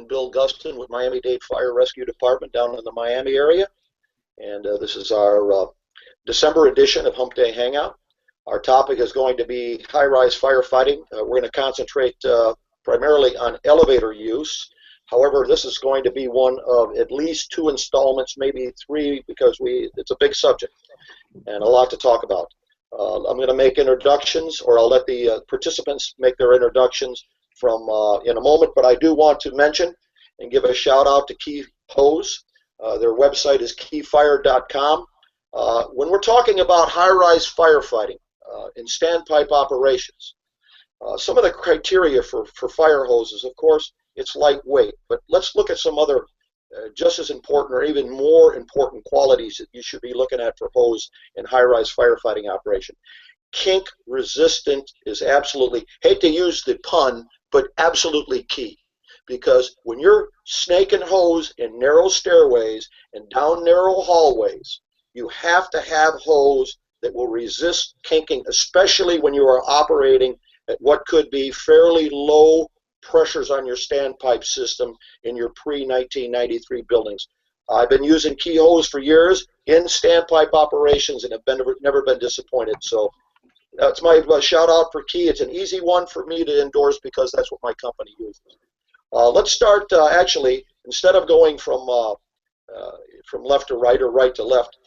Bill Gustin with Miami-Dade Fire Rescue Department down in the Miami area. And this is our December edition of Humpday Hangout. Our topic is going to be high-rise firefighting. We're going to concentrate primarily on elevator use. However, this is going to be one of at least 2 installments, maybe 3, because it's a big subject and a lot to talk about. I'm going to make introductions, or I'll let the participants make their introductions from in a moment, but I do want to mention and give a shout out to Key Hose. Their website is keyfire.com. When we're talking about high-rise firefighting in standpipe operations, some of the criteria for fire hoses, of course, it's lightweight, but let's look at some other just as important or even more important qualities that you should be looking at for hose in high-rise firefighting operation. Kink resistant is absolutely, hate to use the pun, but absolutely key. Because when you're snaking hose in narrow stairways and down narrow hallways, you have to have hose that will resist kinking, especially when you are operating at what could be fairly low pressures on your standpipe system in your pre-1993 buildings. I've been using key hose for years in standpipe operations and have never been disappointed. So that's my shout out for Key. It's an easy one for me to endorse because that's what my company uses. Let's start actually, instead of going from left to right or right to left,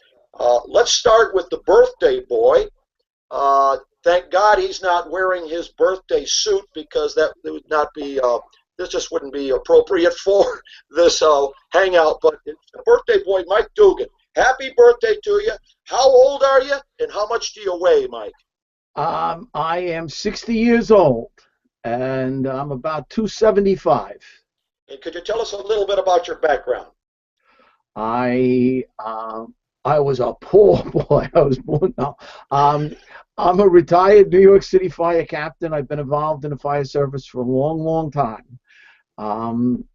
let's start with the birthday boy. Thank God he's not wearing his birthday suit, because that would not be, this just wouldn't be appropriate for this hangout. But it's the birthday boy, Mike Dugan. Happy birthday to you. How old are you, and how much do you weigh, Mike? I am 60 years old, and I'm about 275. And could you tell us a little bit about your background? I was a poor boy. I was born now. I'm a retired New York City fire captain. I've been involved in the fire service for a long, long time.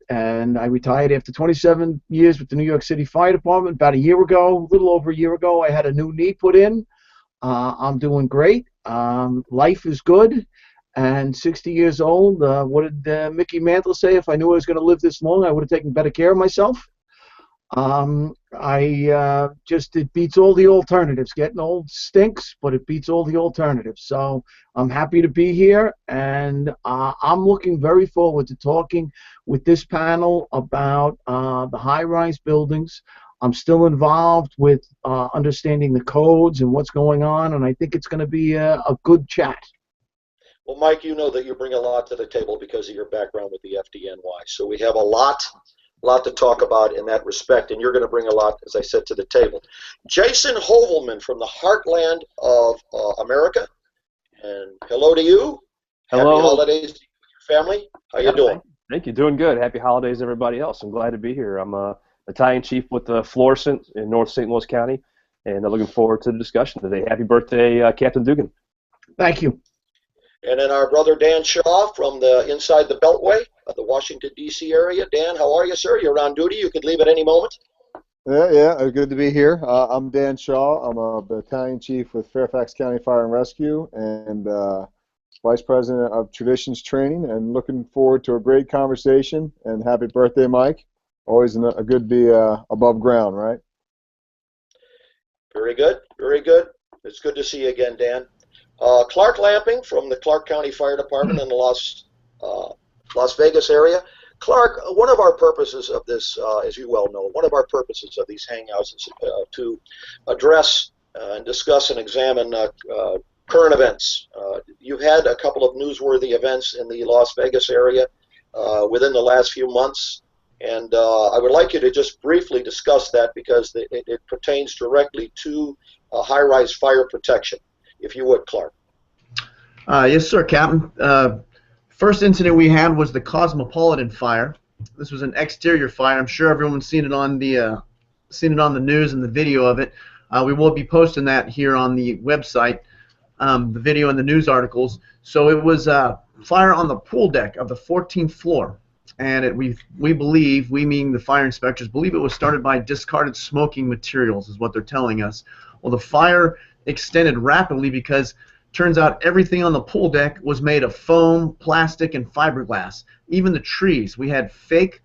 And I retired after 27 years with the New York City Fire Department. About a year ago, a little over a year ago, I had a new knee put in. I'm doing great. Life is good. And 60 years old, what did Mickey Mantle say? If I knew I was going to live this long, I would have taken better care of myself. It beats all the alternatives. Getting old stinks, but it beats all the alternatives. So I'm happy to be here, and I'm looking very forward to talking with this panel about the high-rise buildings. I'm still involved with understanding the codes and what's going on, and I think it's going to be a good chat. Well, Mike, you know that you bring a lot to the table because of your background with the FDNY. So we have a lot to talk about in that respect, and you're going to bring a lot, as I said, to the table. Jason Hovelman from the heartland of America, and hello to you. Hello. Happy holidays to you and your family. How you doing? Thank you. Doing good. Happy holidays, everybody else. I'm glad to be here. I'm a battalion chief with Florissant in North St. Louis County, and I'm looking forward to the discussion today. Happy birthday, Captain Dugan. Thank you. And then our brother Dan Shaw from the inside the Beltway of the Washington, D.C. area. Dan, how are you, sir? You're on duty. You could leave at any moment. Yeah, good to be here. I'm Dan Shaw. I'm a battalion chief with Fairfax County Fire and Rescue and vice president of Traditions Training, and looking forward to a great conversation. And happy birthday, Mike. Always a good to be above ground, right? Very good. Very good. It's good to see you again, Dan. Clark Lamping from the Clark County Fire Department in the Las Vegas area. Clark, one of our purposes of this, as you well know, one of our purposes of these hangouts is to address and discuss and examine current events. You've had a couple of newsworthy events in the Las Vegas area within the last few months, and I would like you to just briefly discuss that, because it pertains directly to high-rise fire protection. If you would, Clark. Yes, sir, Captain. First incident we had was the Cosmopolitan fire. This was an exterior fire. I'm sure everyone's seen it on the news and the video of it. We will be posting that here on the website, the video and the news articles. So it was a fire on the pool deck of the 14th floor, and we believe, we meaning the fire inspectors, believe it was started by discarded smoking materials, is what they're telling us. Well, the fire extended rapidly because Turns out everything on the pool deck was made of foam, plastic, and fiberglass. Even the trees. We had fake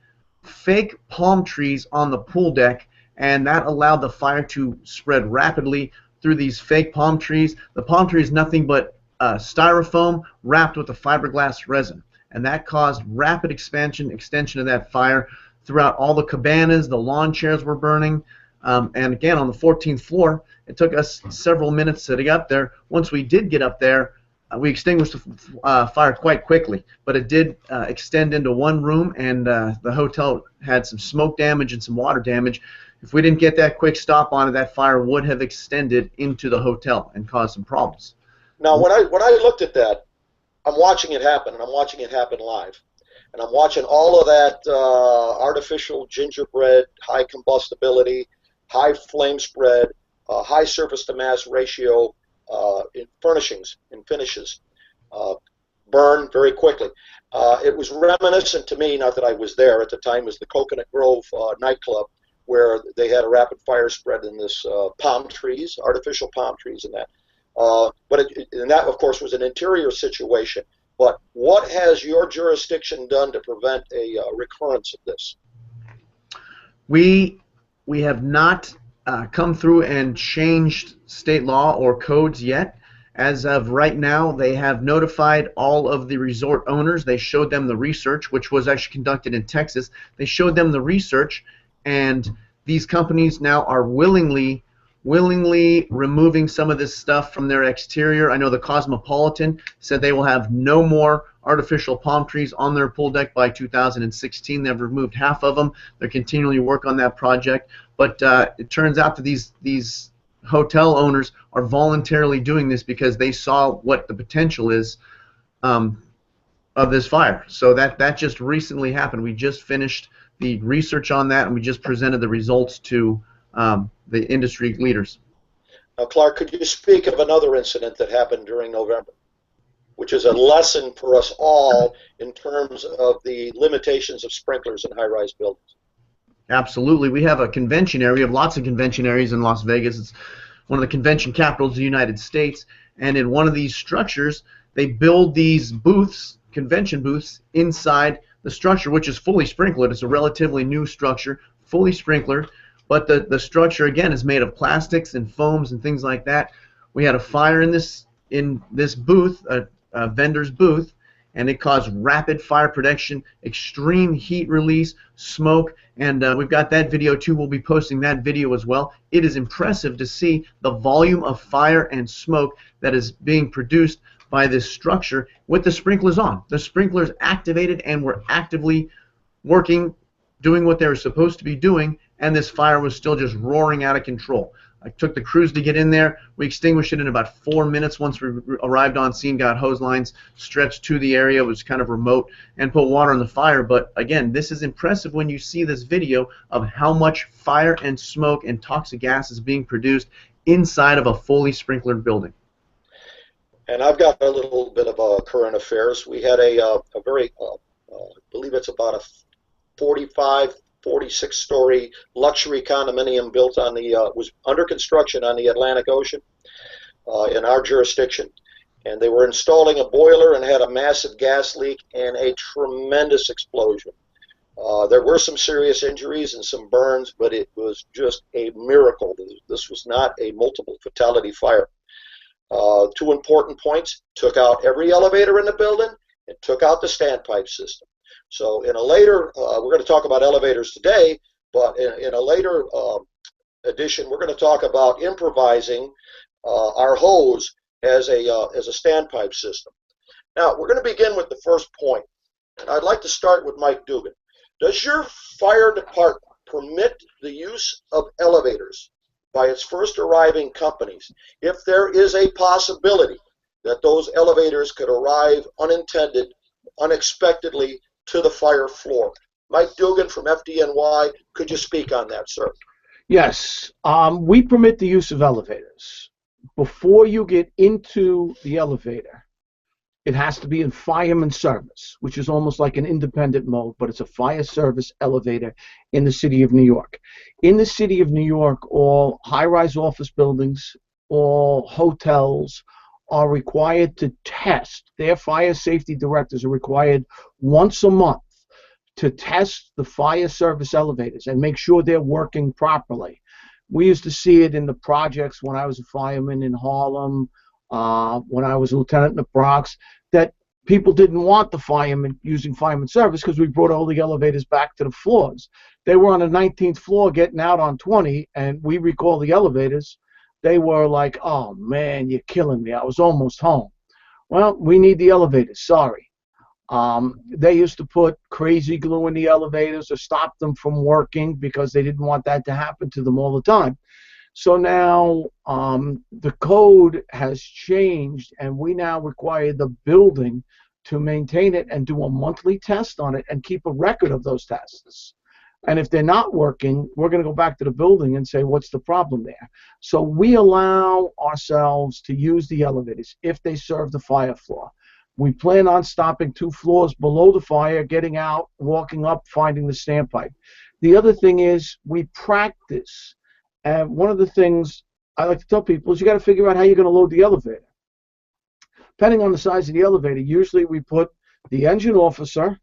palm trees on the pool deck, and that allowed the fire to spread rapidly through these fake palm trees. The palm tree is nothing but styrofoam wrapped with a fiberglass resin, and that caused rapid extension of that fire throughout all the cabanas. The lawn chairs were burning, and again on the 14th floor, it took us several minutes to get up there. Once we did get up there, we extinguished the fire quite quickly, but it did extend into one room, and the hotel had some smoke damage and some water damage. If we didn't get that quick stop on it, that fire would have extended into the hotel and caused some problems. Now, when I looked at that, I'm watching it happen, and I'm watching it happen live. And I'm watching all of that artificial gingerbread, high combustibility, high flame spread, high surface to mass ratio in furnishings and finishes burn very quickly. It was reminiscent to me, not that I was there at the time, was the Coconut Grove nightclub, where they had a rapid fire spread in this palm trees, artificial palm trees and that. And that, of course, was an interior situation. But what has your jurisdiction done to prevent a recurrence of this? We have not come through and changed state law or codes yet. As of right now, they have notified all of the resort owners. They showed them the research, which was actually conducted in Texas. They showed them the research, and these companies now are willingly removing some of this stuff from their exterior. I know the Cosmopolitan said they will have no more artificial palm trees on their pool deck by 2016. They've removed half of them. They're continuing to work on that project. But it turns out that these hotel owners are voluntarily doing this because they saw what the potential is of this fire. So that just recently happened. We just finished the research on that, and we just presented the results to the industry leaders. Now, Clark, could you speak of another incident that happened during November, which is a lesson for us all in terms of the limitations of sprinklers in high-rise buildings? Absolutely. We have a convention area. We have lots of convention areas in Las Vegas. It's one of the convention capitals of the United States. And in one of these structures, they build these booths, convention booths, inside the structure, which is fully sprinklered. It's a relatively new structure, fully sprinklered. But the structure, again, is made of plastics and foams and things like that. We had a fire in this booth, a vendor's booth, and it caused rapid fire production, extreme heat release, smoke, and we've got that video too. We'll be posting that video as well. It is impressive to see the volume of fire and smoke that is being produced by this structure with the sprinklers on. The sprinklers activated and were actively working, doing what they were supposed to be doing, and this fire was still just roaring out of control. I took the crews to get in there. We extinguished it in about 4 minutes once we arrived on scene, got hose lines stretched to the area. It was kind of remote, and put water on the fire. But again, this is impressive when you see this video of how much fire and smoke and toxic gas is being produced inside of a fully sprinklered building. And I've got a little bit of current affairs. We had a very, I believe it's about a 46-story luxury condominium built on the, was under construction on the Atlantic Ocean in our jurisdiction. And they were installing a boiler and had a massive gas leak and a tremendous explosion. There were some serious injuries and some burns, but it was just a miracle. This was not a multiple fatality fire. Two important points: took out every elevator in the building and took out the standpipe system. So in a later, we're going to talk about elevators today, but in a later edition, we're going to talk about improvising our hose as a standpipe system. Now, we're going to begin with the first point, and I'd like to start with Mike Dugan. Does your fire department permit the use of elevators by its first arriving companies if there is a possibility that those elevators could arrive unintended, unexpectedly, to the fire floor? Mike Dugan from FDNY, could you speak on that, sir? Yes, we permit the use of elevators. Before you get into the elevator, it has to be in fireman service, which is almost like an independent mode, but it's a fire service elevator in the city of New York. In the city of New York, all high-rise office buildings, all hotels, are required to test, their fire safety directors are required once a month to test the fire service elevators and make sure they're working properly. We used to see it in the projects when I was a fireman in Harlem, when I was a lieutenant in the Bronx, that people didn't want the firemen using fireman service because we brought all the elevators back to the floors. They were on the 19th floor getting out on 20, and we recall the elevators. They were like, oh, man, you're killing me. I was almost home. Well, we need the elevators. Sorry. They used to put crazy glue in the elevators or stop them from working because they didn't want that to happen to them all the time. So now the code has changed, and we now require the building to maintain it and do a monthly test on it and keep a record of those tests. And if they're not working, we're going to go back to the building and say, what's the problem there? So we allow ourselves to use the elevators if they serve the fire floor. We plan on stopping 2 floors below the fire, getting out, walking up, finding the standpipe. The other thing is we practice. And one of the things I like to tell people is you got to figure out how you're going to load the elevator. Depending on the size of the elevator, usually we put the engine officer,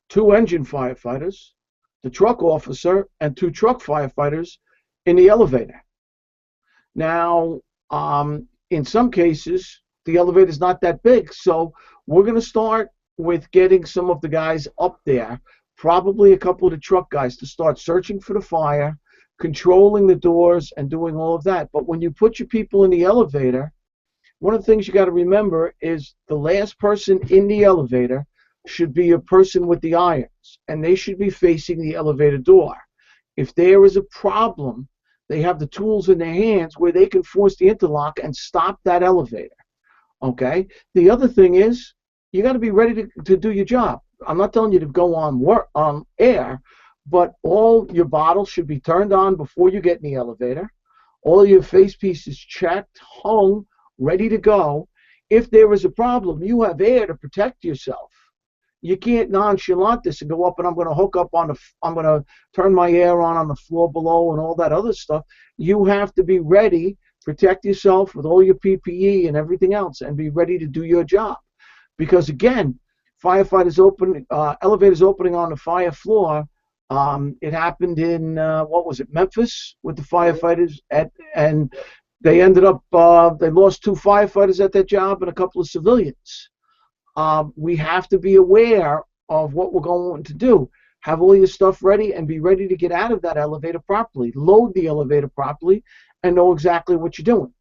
2 engine firefighters, the truck officer, and 2 truck firefighters in the elevator. Now, in some cases, the elevator is not that big, so we're going to start with getting some of the guys up there, probably a couple of the truck guys, to start searching for the fire, controlling the doors, and doing all of that. But when you put your people in the elevator, one of the things you got to remember is the last person in the elevator should be a person with the irons, and they should be facing the elevator door. If there is a problem, they have the tools in their hands where they can force the interlock and stop that elevator. Okay? The other thing is you got to be ready to do your job. I'm not telling you to go on air, but all your bottles should be turned on before you get in the elevator. All your face pieces checked, hung, ready to go. If there is a problem, you have air to protect yourself. You can't nonchalant this and go up and I'm going to hook up I'm going to turn my air on the floor below and all that other stuff. You have to be ready, protect yourself with all your PPE and everything else, and be ready to do your job. Because again, elevators opening on the fire floor. It happened in Memphis with the firefighters, and they ended up they lost 2 firefighters at that job and a couple of civilians. We have to be aware of what we're going to do. Have all your stuff ready and be ready to get out of that elevator properly. Load the elevator properly and know exactly what you're doing.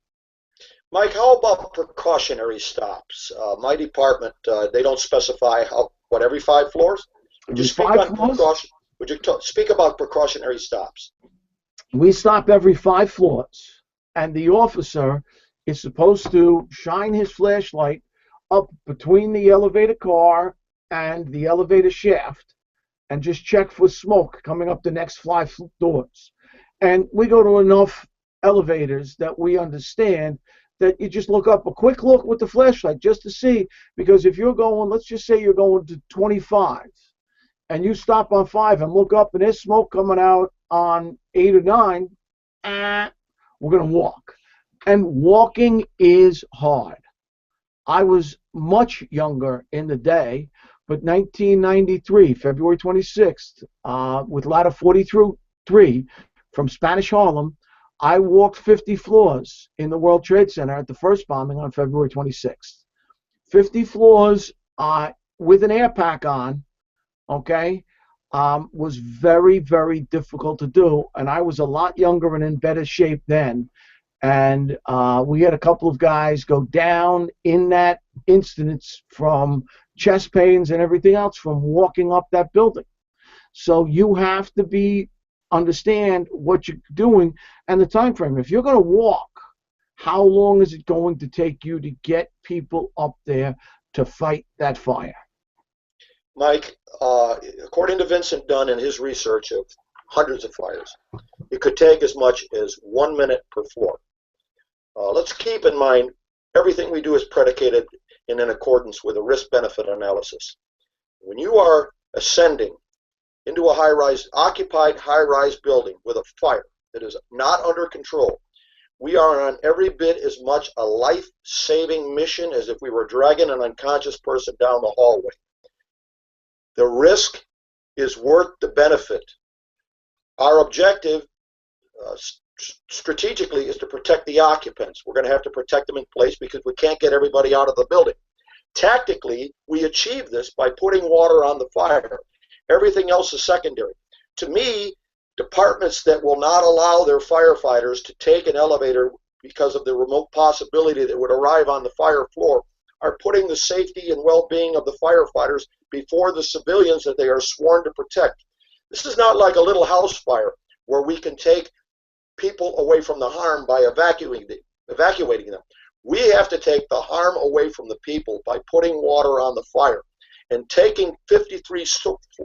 Mike, how about precautionary stops? My department, they don't specify every 5 floors? Would you speak about precautionary stops? We stop every 5 floors, and the officer is supposed to shine his flashlight up between the elevator car and the elevator shaft and just check for smoke coming up the next 5 doors. And we go to enough elevators that we understand that you just look up a quick look with the flashlight just to see, because if you're going, let's just say you're going to 25 and you stop on 5 and look up and there's smoke coming out on 8 or 9, we're going to walk. And walking is hard. I was much younger in the day, but 1993, February 26th, with ladder 43 from Spanish Harlem, I walked 50 floors in the World Trade Center at the first bombing on February 26th. 50 floors with an air pack on, okay, was very, very difficult to do. And I was a lot younger and in better shape then. And we had a couple of guys go down in that instance from chest pains and everything else from walking up that building. So you have to understand what you're doing and the time frame. If you're going to walk, how long is it going to take you to get people up there to fight that fire? Mike, according to Vincent Dunn in his research of hundreds of fires, it could take as much as 1 minute per floor. Let's keep in mind everything we do is predicated in accordance with a risk-benefit analysis. When you are ascending into a occupied high-rise building with a fire that is not under control, we are on every bit as much a life-saving mission as if we were dragging an unconscious person down the hallway. The risk is worth the benefit. Our objective strategically is to protect the occupants. We're going to have to protect them in place because we can't get everybody out of the building. Tactically, we achieve this by putting water on the fire. Everything else is secondary. To me, departments that will not allow their firefighters to take an elevator because of the remote possibility that would arrive on the fire floor are putting the safety and well-being of the firefighters before the civilians that they are sworn to protect. This is not like a little house fire where we can take people away from the harm by evacuating them. We have to take the harm away from the people by putting water on the fire. And taking 53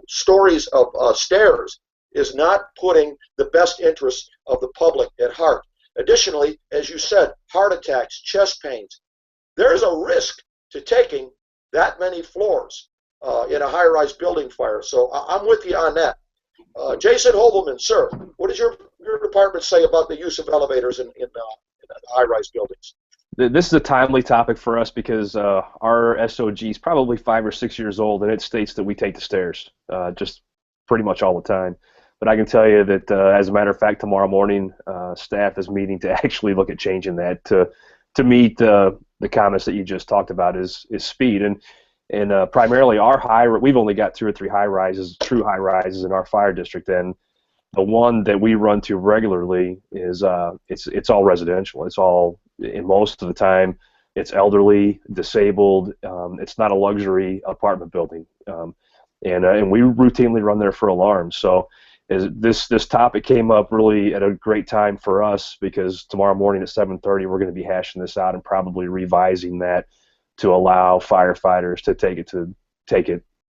stories of stairs is not putting the best interests of the public at heart. Additionally, as you said, heart attacks, chest pains. There's a risk to taking that many floors in a high-rise building fire. So I'm with you on that. Jason Hobelman, sir, what does your department say about the use of elevators in high-rise buildings? This is a timely topic for us because our SOG is probably 5 or 6 years old, and it states that we take the stairs just pretty much all the time. But I can tell you that, as a matter of fact, tomorrow morning, staff is meeting to actually look at changing that to meet the comments that you just talked about is speed. And primarily we've only got 2 or 3 true high rises in our fire district, and the one that we run to regularly is it's all residential. It's all, in most of the time, it's elderly, disabled. It's not a luxury apartment building, and we routinely run there for alarms. So this topic came up really at a great time for us because tomorrow morning at 7:30 we're going to be hashing this out and probably revising that to allow firefighters to take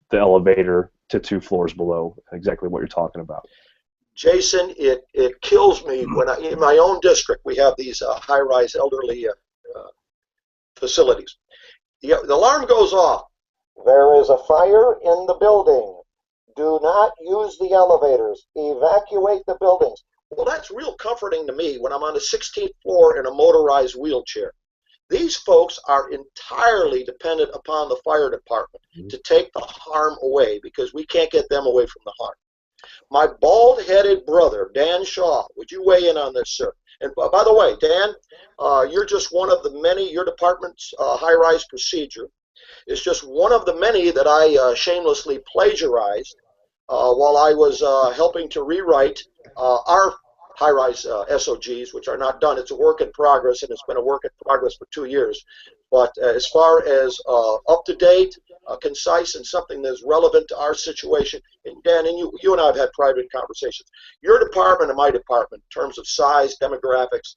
the elevator to 2 floors below, exactly what you're talking about. Jason, it kills me when in my own district we have these high-rise elderly facilities. The alarm goes off. There is a fire in the building. Do not use the elevators. Evacuate the buildings. Well, that's real comforting to me when I'm on the 16th floor in a motorized wheelchair. These folks are entirely dependent upon the fire department to take the harm away because we can't get them away from the harm. My bald-headed brother, Dan Shaw, would you weigh in on this, sir? And by the way, Dan, you're just one of the many, your department's high-rise procedure is just one of the many that I shamelessly plagiarized while I was helping to rewrite our high-rise SOGs, which are not done. It's a work in progress, and it's been a work in progress for 2 years. But as far as up-to-date, concise, and something that's relevant to our situation, and Dan, and you and I have had private conversations. Your department and my department, in terms of size, demographics,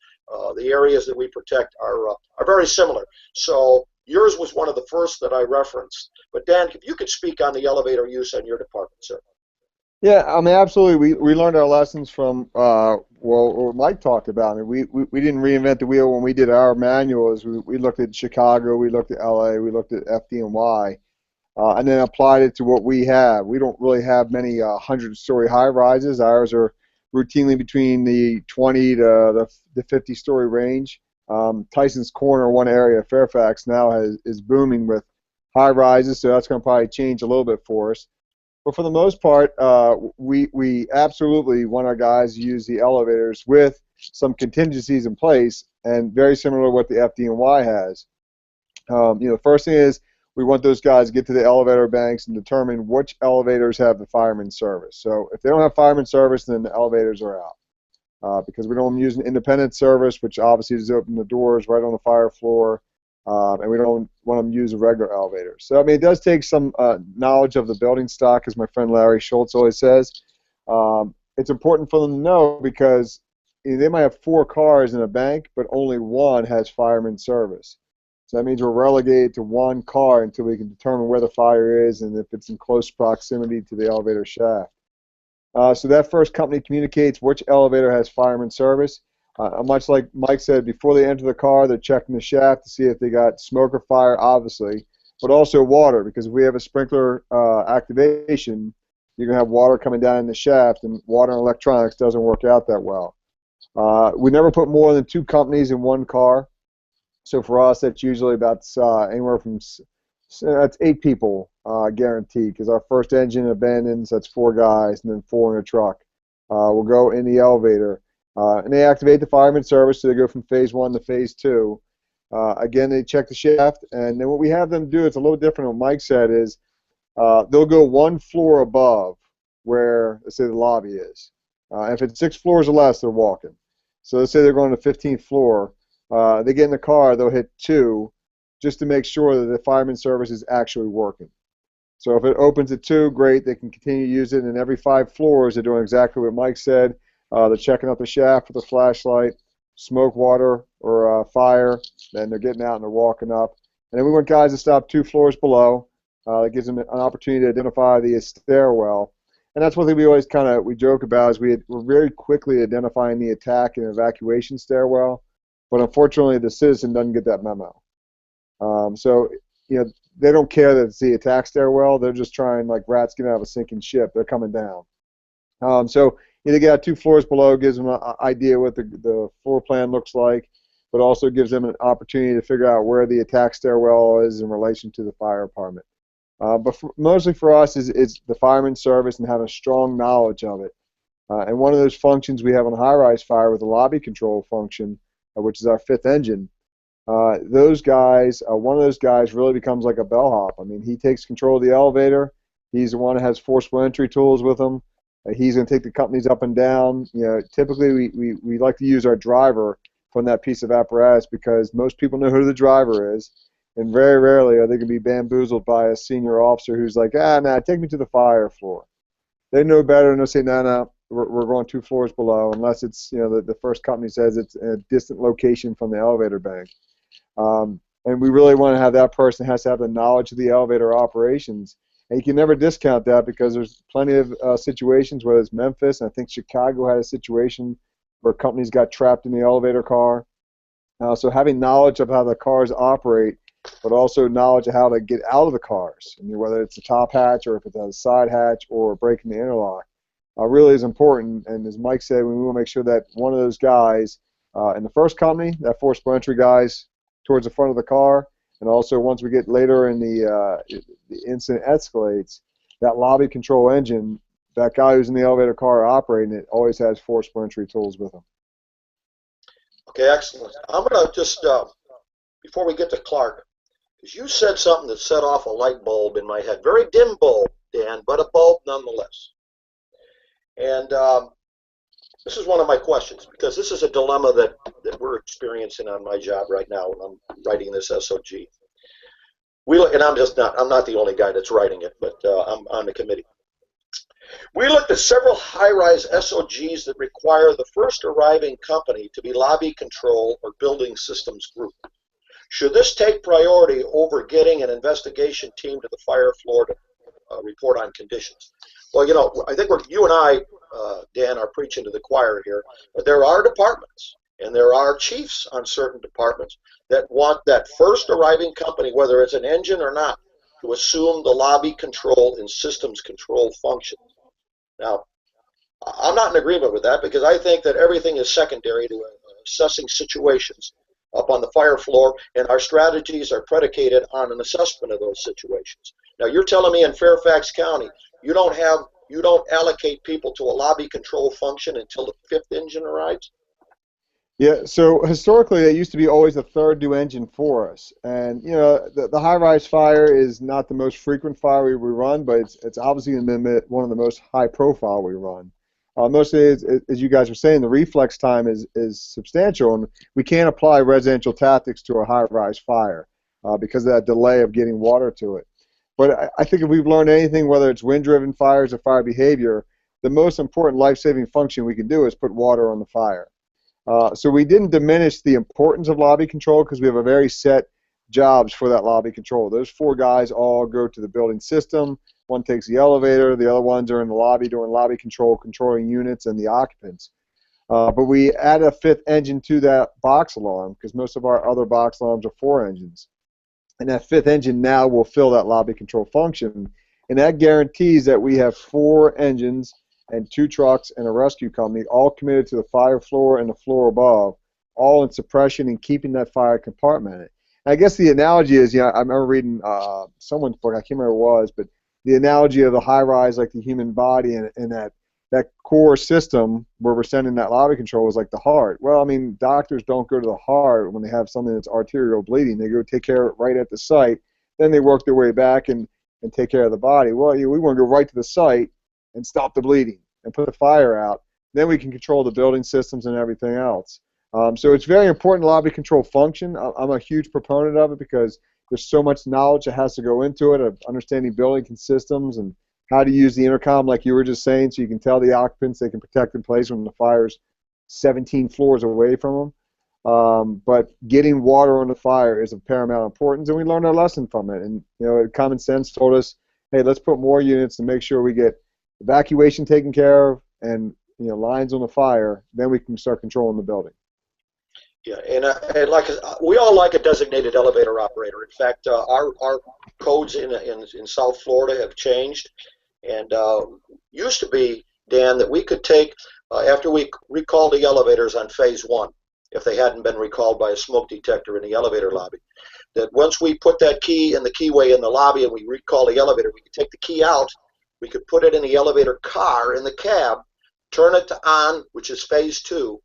the areas that we protect are very similar. So yours was one of the first that I referenced. But Dan, if you could speak on the elevator use in your department, sir. Yeah, I mean, absolutely. We learned our lessons from what Mike talked about. I mean, we didn't reinvent the wheel when we did our manuals. We looked at Chicago, we looked at LA, we looked at FDNY, and then applied it to what we have. We don't really have many 100-story high rises. Ours are routinely between the 20 to the 50-story range. Tyson's Corner, one area of Fairfax, now is booming with high rises, so that's going to probably change a little bit for us. But for the most part, we absolutely want our guys to use the elevators with some contingencies in place, and very similar to what the FDNY has. The first thing is we want those guys to get to the elevator banks and determine which elevators have the fireman service. So if they don't have fireman service, then the elevators are out. Because we don't use an independent service, which obviously is open the doors right on the fire floor. And we don't want them to use a regular elevator. So, I mean, it does take some knowledge of the building stock, as my friend Larry Schultz always says. It's important for them to know because they might have 4 cars in a bank, but only 1 has fireman service. So that means we're relegated to 1 car until we can determine where the fire is and if it's in close proximity to the elevator shaft. So that first company communicates which elevator has fireman service. Much like Mike said, before they enter the car, they're checking the shaft to see if they got smoke or fire, obviously, but also water, because if we have a sprinkler activation, you're going to have water coming down in the shaft, and water and electronics doesn't work out that well. We never put more than 2 companies in one car. So for us, that's usually about anywhere from that's 8 people guaranteed, because our first engine abandons, that's 4 guys, and then 4 in a truck. We'll go in the elevator, and they activate the fireman service, so they go from phase 1 to phase 2. Again, they check the shaft, and then what we have them do, it's a little different than what Mike said, is they'll go 1 floor above where, let's say, the lobby is. If it's 6 floors or less, they're walking. So let's say they're going to the 15th floor. They get in the car, they'll hit 2 just to make sure that the fireman service is actually working. So if it opens at 2, great, they can continue to use it, and every 5 floors they're doing exactly what Mike said. They're checking out the shaft with a flashlight, smoke, water, or fire, then they're getting out and they're walking up. And then we want guys to stop 2 floors below. That gives them an opportunity to identify the stairwell. And that's one thing we always we joke about, is we're very quickly identifying the attack and evacuation stairwell, but unfortunately the citizen doesn't get that memo. So, they don't care that it's the attack stairwell. They're just trying, like rats getting out of a sinking ship. They're coming down. So they get out 2 floors below, gives them an idea what the floor plan looks like, but also gives them an opportunity to figure out where the attack stairwell is in relation to the fire department. But mostly for us, it's the fireman service and having a strong knowledge of it. And one of those functions we have on high-rise fire with the lobby control function, which is our 5th engine. Those guys, one of those guys really becomes like a bellhop. I mean, he takes control of the elevator. He's the one that has forcible entry tools with him. He's going to take the companies up and down. Typically we like to use our driver from that piece of apparatus, because most people know who the driver is, and very rarely are they going to be bamboozled by a senior officer who's like, man, take me to the fire floor. They know better, and they'll say, no, we're going 2 floors below, unless it's, the first company says it's a distant location from the elevator bank. And we really want to have that person has to have the knowledge of the elevator operations. And you can never discount that, because there's plenty of situations, whether it's Memphis, and I think Chicago had a situation where companies got trapped in the elevator car. So having knowledge of how the cars operate, but also knowledge of how to get out of the cars, whether it's a top hatch or if it's a side hatch or breaking the interlock, really is important. And as Mike said, we want to make sure that one of those guys in the first company, that forcible entry guys towards the front of the car, and also once we get later in the incident escalates, that lobby control engine, that guy who's in the elevator car operating it always has forcible entry tools with him. Okay, excellent. I'm going to just, before we get to Clark, because you said something that set off a light bulb in my head. Very dim bulb, Dan, but a bulb nonetheless. And this is one of my questions, because this is a dilemma that we're experiencing on my job right now when I'm writing this SOG. And I'm not the only guy that's writing it, but I'm on the committee. We looked at several high-rise SOGs that require the first arriving company to be lobby control or building systems group. Should this take priority over getting an investigation team to the fire floor to report on conditions? Well, I think you and I, Dan, are preaching to the choir here, but there are departments and there are chiefs on certain departments that want that first arriving company, whether it's an engine or not, to assume the lobby control and systems control function. Now, I'm not in agreement with that, because I think that everything is secondary to assessing situations up on the fire floor, and our strategies are predicated on an assessment of those situations. Now, you're telling me in Fairfax County you don't allocate people to a lobby control function until the 5th engine arrives? Yeah, so historically it used to be always the 3rd new engine for us, and the high-rise fire is not the most frequent fire we run, but it's obviously one of the most high-profile we run. Mostly, as you guys were saying, the reflex time is substantial, and we can't apply residential tactics to a high-rise fire because of that delay of getting water to it. But I think if we've learned anything, whether it's wind-driven fires or fire behavior, the most important life-saving function we can do is put water on the fire. So we didn't diminish the importance of lobby control, because we have a very set jobs for that lobby control. Those 4 guys all go to the building system. One takes the elevator. The other ones are in the lobby doing lobby control, controlling units and the occupants. But we add a 5th engine to that box alarm, because most of our other box alarms are 4 engines. And that 5th engine now will fill that lobby control function. And that guarantees that we have 4 engines and 2 trucks and a rescue company, all committed to the fire floor and the floor above, all in suppression and keeping that fire compartmented. I guess the analogy is, I remember reading someone's book, I can't remember what it was, but the analogy of the high-rise, like the human body, and that core system where we're sending that lobby control is like the heart. Well, I mean, doctors don't go to the heart when they have something that's arterial bleeding. They go take care of it right at the site. Then they work their way back and take care of the body. Well, we want to go right to the site and stop the bleeding and put the fire out. Then we can control the building systems and everything else. So it's very important lobby control function. I'm a huge proponent of it because there's so much knowledge that has to go into it, of understanding building systems and how to use the intercom, like you were just saying, so you can tell the occupants they can protect in place when the fire's 17 floors away from them. But getting water on the fire is of paramount importance, and we learned our lesson from it. And common sense told us, hey, let's put more units to make sure we get evacuation taken care of and lines on the fire. Then we can start controlling the building. Yeah, and we all like a designated elevator operator. In fact, our codes in South Florida have changed, and used to be, Dan, that we could take after we recall the elevators on phase 1, if they hadn't been recalled by a smoke detector in the elevator lobby, that once we put that key in the keyway in the lobby and we recall the elevator, we could take the key out, we could put it in the elevator car in the cab, turn it to on, which is phase 2.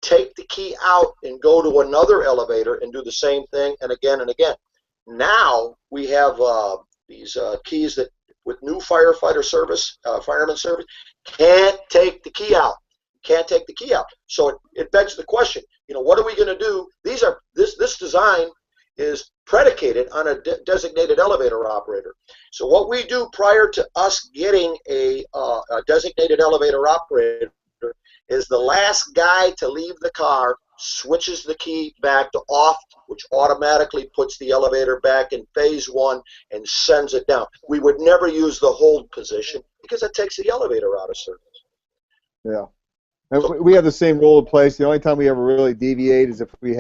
Take the key out and go to another elevator and do the same thing, and again and again. Now we have these keys that, with new firefighter service, fireman service, can't take the key out. Can't take the key out. So it begs the question, what are we going to do? This design is predicated on a designated elevator operator. So what we do prior to us getting a designated elevator operator is the last guy to leave the car switches the key back to off, which automatically puts the elevator back in phase 1 and sends it down. We would never use the hold position because it takes the elevator out of service. Yeah. And we have the same rule in place. The only time we ever really deviate is if we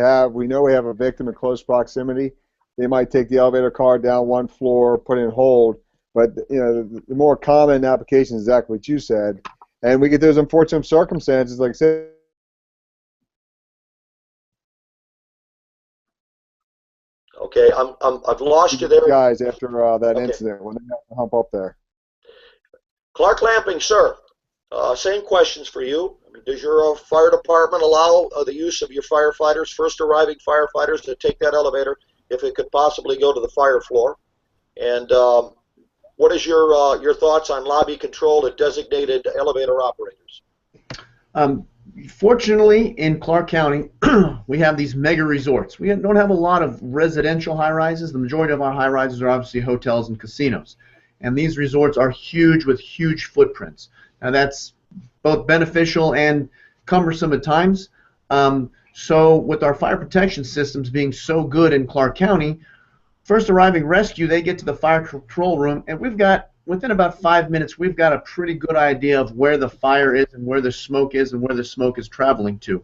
know we have a victim in close proximity. They might take the elevator car down 1 floor, put it in hold. But the more common application is exactly what you said. And we get those unfortunate circumstances, like I said. Okay, I've lost you there. Guys, after that incident, when they have to hump up there. Clark Lamping, sir. Same questions for you. Does your fire department allow the use of your firefighters, first arriving firefighters, to take that elevator if it could possibly go to the fire floor? And what is your thoughts on lobby control at designated elevator operators? Fortunately, in Clark County, we have these mega resorts. We don't have a lot of residential high-rises. The majority of our high-rises are obviously hotels and casinos. And these resorts are huge with huge footprints. Now that's both beneficial and cumbersome at times. So with our fire protection systems being so good in Clark County, first arriving rescue, they get to the fire control room, and within about 5 minutes, we've got a pretty good idea of where the fire is and where the smoke is and where the smoke is traveling to.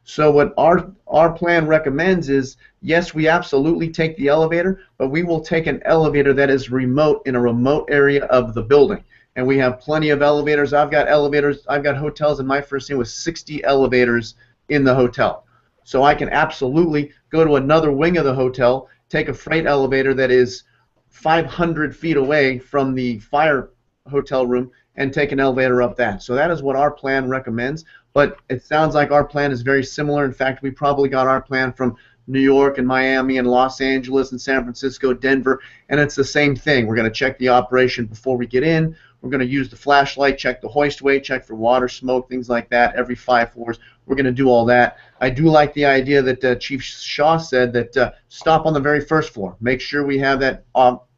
So what our plan recommends is, yes, we absolutely take the elevator, but we will take an elevator that is remote, in a remote area of the building. And we have plenty of elevators. I've got hotels in my first name with 60 elevators in the hotel. So I can absolutely go to another wing of the hotel, take a freight elevator that is 500 feet away from the fire hotel room, and take an elevator up that. So that is what our plan recommends. But it sounds like our plan is very similar. In fact, we probably got our plan from New York and Miami and Los Angeles and San Francisco, Denver, and it's the same thing. We're going to check the operation before we get in. We're going to use the flashlight, check the hoist weight, check for water, smoke, things like that every 5 floors. We're going to do all that. I do like the idea that Chief Shaw said that stop on the very first floor. Make sure we have that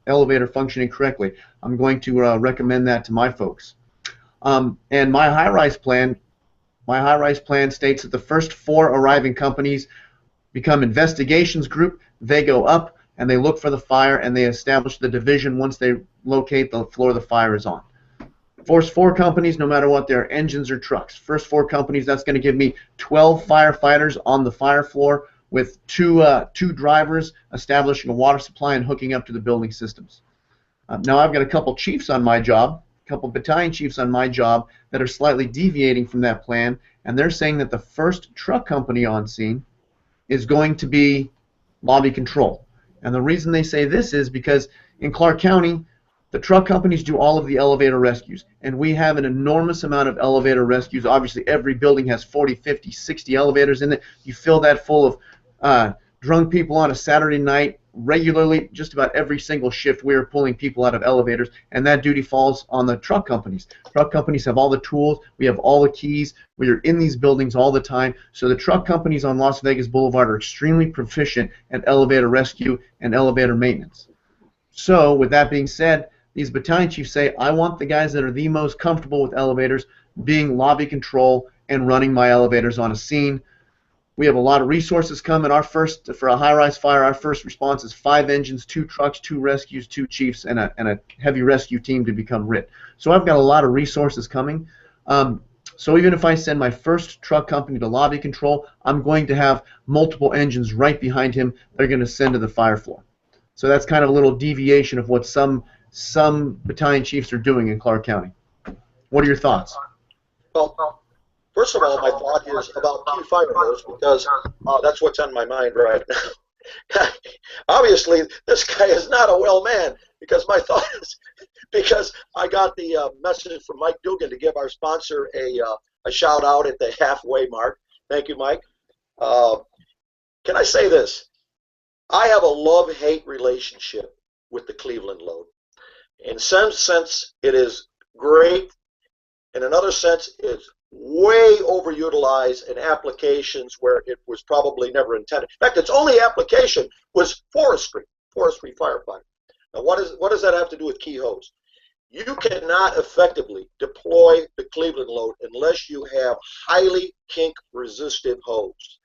elevator functioning correctly. I'm going to recommend that to my folks. And my high-rise plan states that the first 4 arriving companies become investigations group. They go up and they look for the fire and they establish the division once they locate the floor the fire is on. First 4 companies, no matter what their engines or trucks. First 4 companies, that's going to give me 12 firefighters on the fire floor with two drivers establishing a water supply and hooking up to the building systems. Now I've got a couple chiefs on my job, couple battalion chiefs on my job that are slightly deviating from that plan, and they're saying that the first truck company on scene is going to be lobby control. And the reason they say this is because in Clark County, the truck companies do all of the elevator rescues, and we have an enormous amount of elevator rescues. Obviously, every building has 40, 50, 60 elevators in it. You fill that full of drunk people on a Saturday night regularly. Just about every single shift, we are pulling people out of elevators, and that duty falls on the truck companies. Truck companies have all the tools. We have all the keys. We are in these buildings all the time. So the truck companies on Las Vegas Boulevard are extremely proficient at elevator rescue and elevator maintenance. So with that being said, these battalion chiefs say, I want the guys that are the most comfortable with elevators being lobby control and running my elevators on a scene. We have a lot of resources coming. For a high-rise fire, our first response is 5 engines, 2 trucks, 2 rescues, 2 chiefs, and a heavy rescue team to become RIT. So I've got a lot of resources coming. So even if I send my first truck company to lobby control, I'm going to have multiple engines right behind him they're going to send to the fire floor. So that's kind of a little deviation of what some battalion chiefs are doing in Clark County. What are your thoughts? Well, first of all, my thought is about key fire hose, because that's what's on my mind right now. Obviously, this guy is not a well man, because my thought is, because I got the message from Mike Dugan to give our sponsor a shout out at the halfway mark. Thank you, Mike. Can I say this? I have a love-hate relationship with the Cleveland load. In some sense, it is great. In another sense, it's way overutilized in applications where it was probably never intended. In fact, its only application was forestry firefighting. Now, what does that have to do with key hose? You cannot effectively deploy the Cleveland load unless you have highly kink-resistive hose.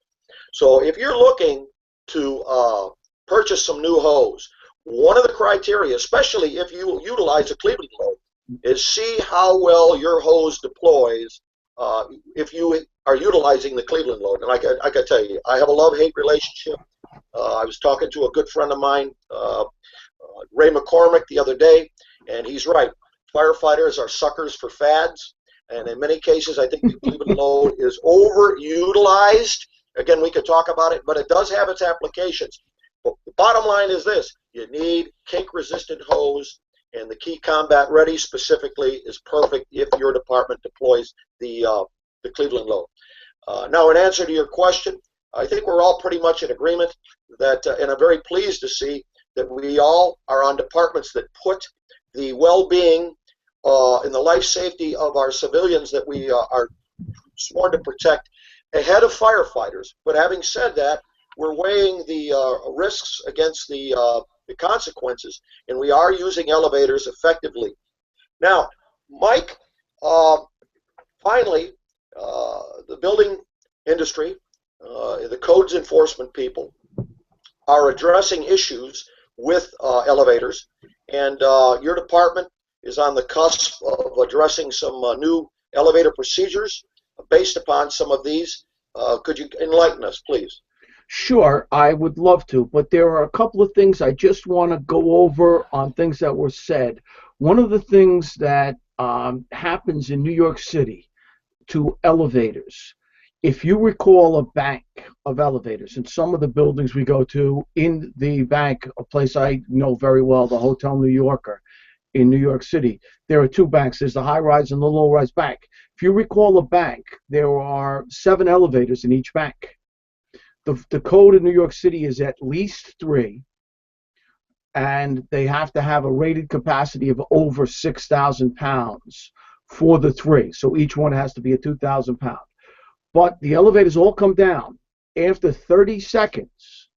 So if you're looking to purchase some new hose, one of the criteria, especially if you utilize a Cleveland load, is see how well your hose deploys if you are utilizing the Cleveland load. And I can tell you, I have a love-hate relationship. I was talking to a good friend of mine, Ray McCormick, the other day, and he's right. Firefighters are suckers for fads, and in many cases, I think the Cleveland load is overutilized. Again, we could talk about it, but it does have its applications. But the bottom line is this: you need kink-resistant hose, and the Key Combat Ready specifically is perfect if your department deploys the Cleveland load. Now, in answer to your question, I think we're all pretty much in agreement that, and I'm very pleased to see that we all are on departments that put the well-being and the life safety of our civilians that we are sworn to protect ahead of firefighters. But having said that, we're weighing the risks against the consequences, and we are using elevators effectively. Now, Mike, finally, the building industry, the codes enforcement people are addressing issues with elevators, and your department is on the cusp of addressing some new elevator procedures based upon some of these. Could you enlighten us, please? Sure, I would love to, but there are a couple of things I just want to go over on things that were said. One of the things that happens in New York City to elevators, if you recall a bank of elevators, in some of the buildings we go to in the bank, a place I know very well, the Hotel New Yorker in New York City, there are 2 banks. There's the high-rise and the low-rise bank. If you recall a bank, there are 7 elevators in each bank. The code in New York City is at least 3, and they have to have a rated capacity of over 6,000 pounds for the 3. So each one has to be a 2,000 pound. But the elevators all come down. After 30 seconds,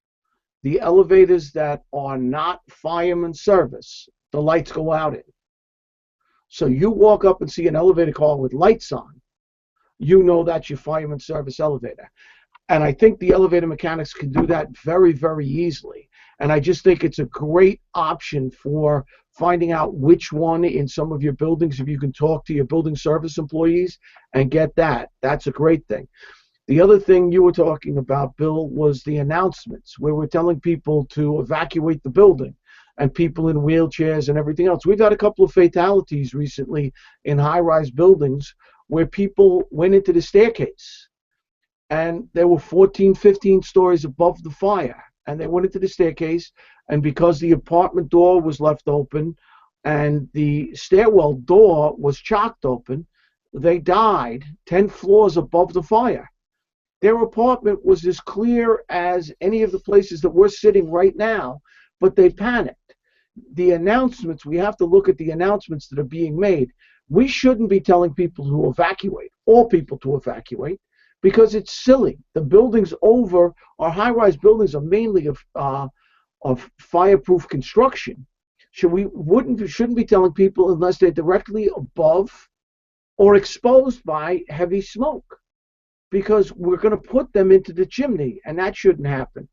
the elevators that are not fireman service, the lights go out in. So you walk up and see an elevator car with lights on, you know that's your fireman service elevator. And I think the elevator mechanics can do that very, very easily. And I just think it's a great option for finding out which one in some of your buildings, if you can talk to your building service employees and get that. That's a great thing. The other thing you were talking about, Bill, was the announcements, where we're telling people to evacuate the building. and people in wheelchairs and everything else. We've had a couple of fatalities recently in high-rise buildings where people went into the staircase, and they were 14, 15 stories above the fire, and they went into the staircase, and because the apartment door was left open and the stairwell door was chocked open, they died 10 floors above the fire. Their apartment was as clear as any of the places that we're sitting right now, but they panicked. The announcements, we have to look at the announcements that are being made. We shouldn't be telling people to evacuate, all people to evacuate, because it's silly. The buildings over, our high-rise buildings are mainly of fireproof construction. Shouldn't be telling people unless they're directly above or exposed by heavy smoke, because we're going to put them into the chimney, and that shouldn't happen.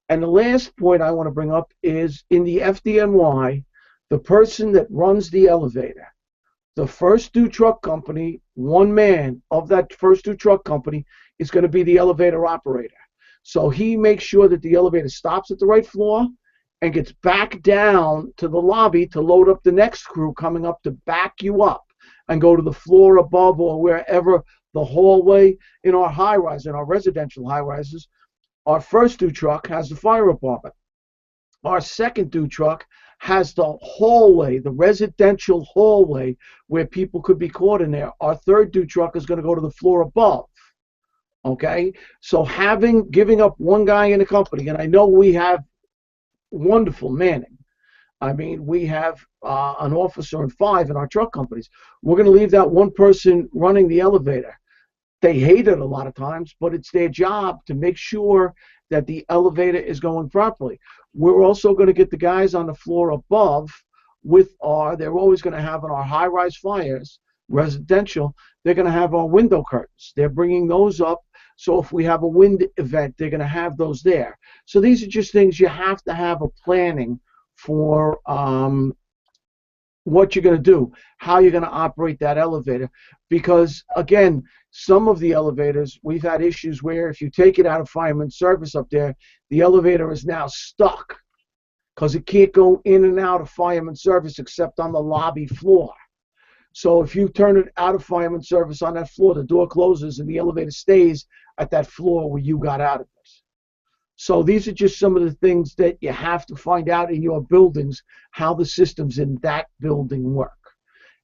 And the last point I want to bring up is in the FDNY, the person that runs the elevator, the first due truck company, one man of that first due truck company is going to be the elevator operator. So he makes sure that the elevator stops at the right floor and gets back down to the lobby to load up the next crew coming up to back you up and go to the floor above or wherever the hallway. In our high-rise, in our residential high-rises, our first due truck has the fire department. Our second due truck has the hallway, the residential hallway where people could be caught in there. Our third due truck is going to go to the floor above. Okay? So giving up one guy in a company, and I know we have wonderful manning. I mean, we have an officer and 5 in our truck companies. We're going to leave that one person running the elevator. They hate it a lot of times, but it's their job to make sure that the elevator is going properly. We're also going to get the guys on the floor above they're always going to have in our high-rise fires, residential, they're going to have our window curtains. They're bringing those up, so if we have a wind event, they're going to have those there. So these are just things you have to have a planning for what you're going to do, how you're going to operate that elevator. Because, again, some of the elevators, we've had issues where if you take it out of fireman service up there, the elevator is now stuck because it can't go in and out of fireman service except on the lobby floor. So if you turn it out of fireman service on that floor, the door closes and the elevator stays at that floor where you got out of it. So these are just some of the things that you have to find out in your buildings, how the systems in that building work.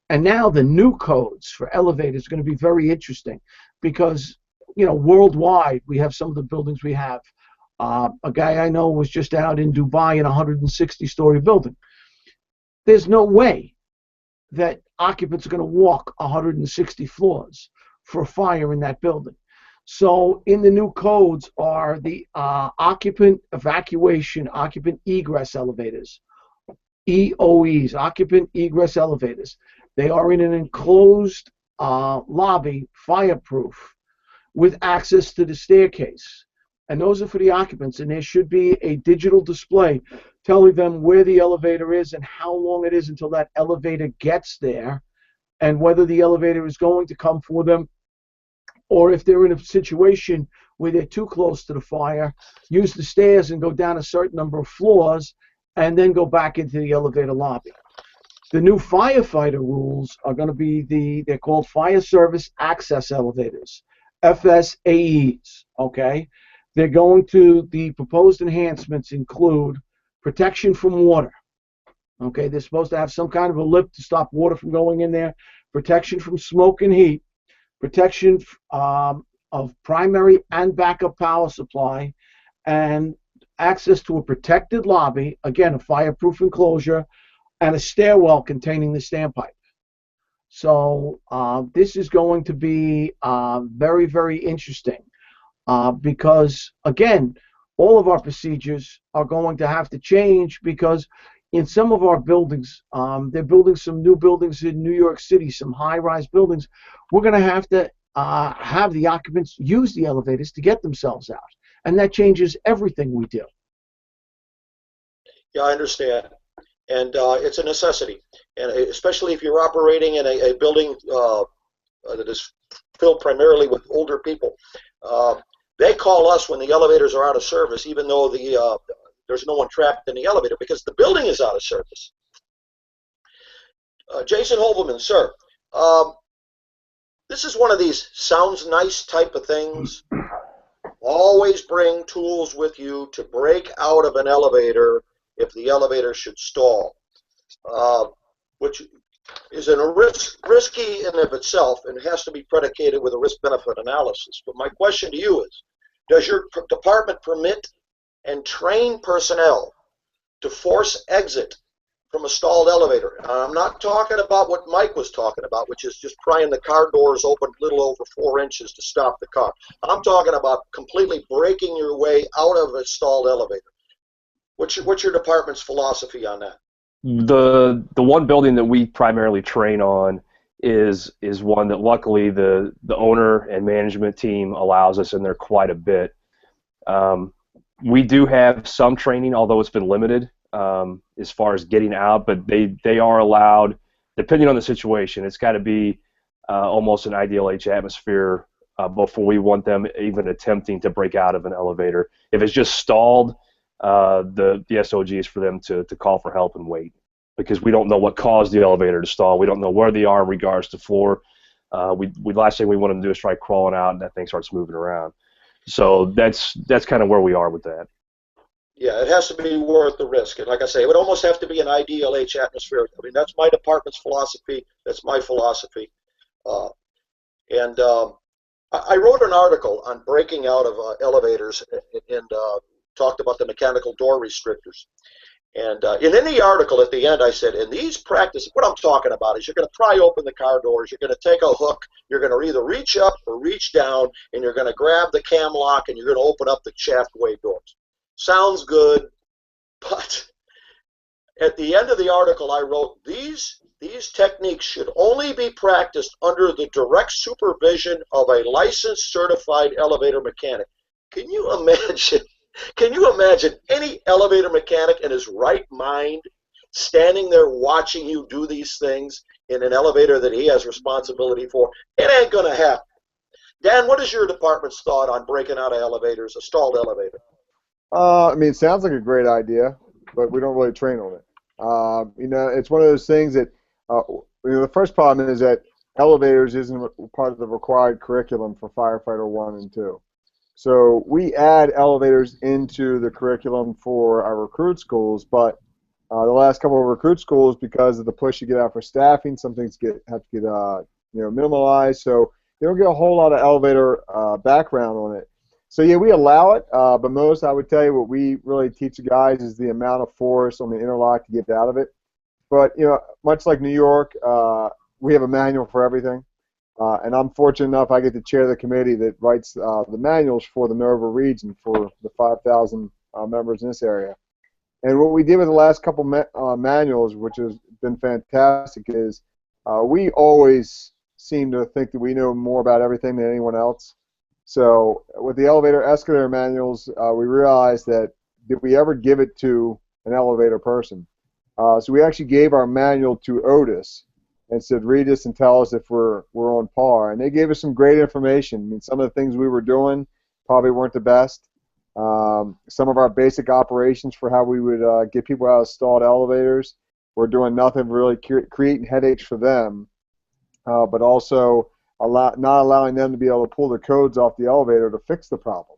And now the new codes for elevators are going to be very interesting because, worldwide, we have some of the buildings we have. A guy I know was just out in Dubai in a 160-story building. There's no way that occupants are going to walk 160 floors for a fire in that building. So in the new codes are the occupant evacuation, occupant egress elevators, EOEs, occupant egress elevators. They are in an enclosed lobby, fireproof, with access to the staircase. And those are for the occupants, and there should be a digital display telling them where the elevator is and how long it is until that elevator gets there, and whether the elevator is going to come for them, or if they're in a situation where they're too close to the fire, use the stairs and go down a certain number of floors and then go back into the elevator lobby. The new firefighter rules are going to be they're called Fire Service Access Elevators, FSAEs, okay? The proposed enhancements include protection from water, okay? They're supposed to have some kind of a lip to stop water from going in there, protection from smoke and heat, protection of primary and backup power supply, and access to a protected lobby, again, a fireproof enclosure, and a stairwell containing the standpipe. So this is going to be very, very interesting because, again, all of our procedures are going to have to change because in some of our buildings, they're building some new buildings in New York City, some high-rise buildings. We're going to have the occupants use the elevators to get themselves out, and that changes everything we do. Yeah, I understand. And it's a necessity, and especially if you're operating in a building that is filled primarily with older people. They call us when the elevators are out of service, even though there's no one trapped in the elevator because the building is out of service. Jason Hovelman, sir, this is one of these sounds nice type of things. Always bring tools with you to break out of an elevator if the elevator should stall, which is risky in of itself and has to be predicated with a risk-benefit analysis. But my question to you is, does your department permit and train personnel to force exit from a stalled elevator? I'm not talking about what Mike was talking about, which is just prying the car doors open a little over 4 inches to stop the car. I'm talking about completely breaking your way out of a stalled elevator. What's your department's philosophy on that? The one building that we primarily train on is one that luckily the owner and management team allows us in there quite a bit. We do have some training, although it's been limited as far as getting out, but they are allowed, depending on the situation. It's got to be almost an ideal H atmosphere before we want them even attempting to break out of an elevator. If it's just stalled, the SOG is for them to call for help and wait, because we don't know what caused the elevator to stall. We don't know where they are in regards to floor. Last thing we want them to do is try crawling out and that thing starts moving around. So that's kind of where we are with that. Yeah, it has to be worth the risk. And like I say, it would almost have to be an ideal H atmosphere. I mean, that's my department's philosophy. That's my philosophy. I wrote an article on breaking out of elevators and talked about the mechanical door restrictors. And in the article at the end, I said, in these practices, what I'm talking about is you're going to pry open the car doors, you're going to take a hook, you're going to either reach up or reach down, and you're going to grab the cam lock and you're going to open up the shaftway doors. Sounds good, but at the end of the article, I wrote, these techniques should only be practiced under the direct supervision of a licensed certified elevator mechanic. Can you imagine? Can you imagine any elevator mechanic in his right mind standing there watching you do these things in an elevator that he has responsibility for? It ain't going to happen. Dan, what is your department's thought on breaking out of elevators, a stalled elevator? I mean, it sounds like a great idea, but we don't really train on it. You know, it's one of those things that, you know, the first problem is that elevators isn't part of the required curriculum for Firefighter 1 and 2. So we add elevators into the curriculum for our recruit schools, but the last couple of recruit schools, because of the push to get out for staffing, some things have to get you know, minimalized, so they don't get a whole lot of elevator background on it. So yeah, we allow it, but most, I would tell you, what we really teach the guys is the amount of force on the interlock to get out of it. But you know, much like New York, we have a manual for everything. And I'm fortunate enough I get to chair the committee that writes the manuals for the Nova region for the 5,000 members in this area. And what we did with the last couple manuals, which has been fantastic, is we always seem to think that we know more about everything than anyone else. So with the elevator escalator manuals, we realized that did we ever give it to an elevator person? So we actually gave our manual to Otis and said, read this and tell us if we're on par. And they gave us some great information. I mean, some of the things we were doing probably weren't the best. Some of our basic operations for how we would get people out of stalled elevators, we're doing nothing really creating headaches for them, but also not allowing them to be able to pull the codes off the elevator to fix the problem,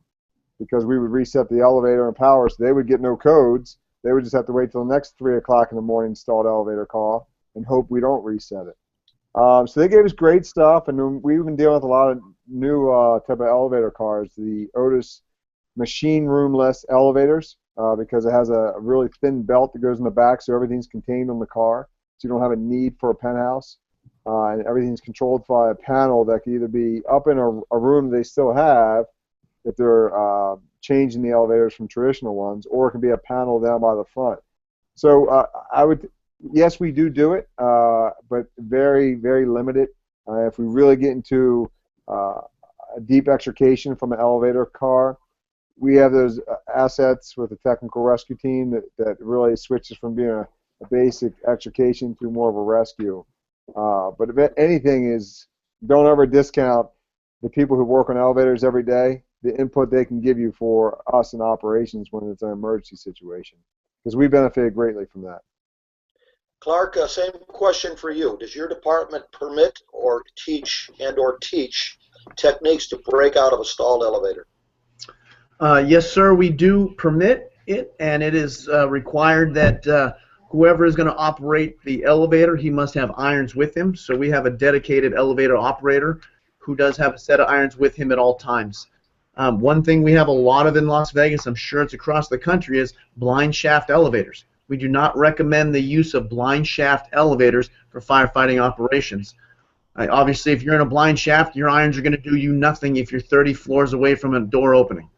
because we would reset the elevator and power, so they would get no codes. They would just have to wait till the next 3 o'clock in the morning stalled elevator call and hope we don't reset it. So they gave us great stuff, and we've been dealing with a lot of new type of elevator cars, the Otis machine room-less elevators, because it has a really thin belt that goes in the back, so everything's contained on the car, so you don't have a need for a penthouse. And everything's controlled by a panel that can either be up in a room they still have if they're changing the elevators from traditional ones, or it can be a panel down by the front. So yes, we do it, but very, very limited. If we really get into a deep extrication from an elevator car, we have those assets with the technical rescue team that really switches from being a basic extrication to more of a rescue. But if anything is, don't ever discount the people who work on elevators every day. the input they can give you for us in operations when it's an emergency situation, because we benefited greatly from that. Clark, same question for you. Does your department permit or teach techniques to break out of a stalled elevator? Yes, sir, we do permit it, and it is required that whoever is going to operate the elevator, he must have irons with him. So we have a dedicated elevator operator who does have a set of irons with him at all times. One thing we have a lot of in Las Vegas, I'm sure it's across the country, is blind shaft elevators. We do not recommend the use of blind shaft elevators for firefighting operations. Obviously, if you're in a blind shaft, your irons are going to do you nothing if you're 30 floors away from a door opening.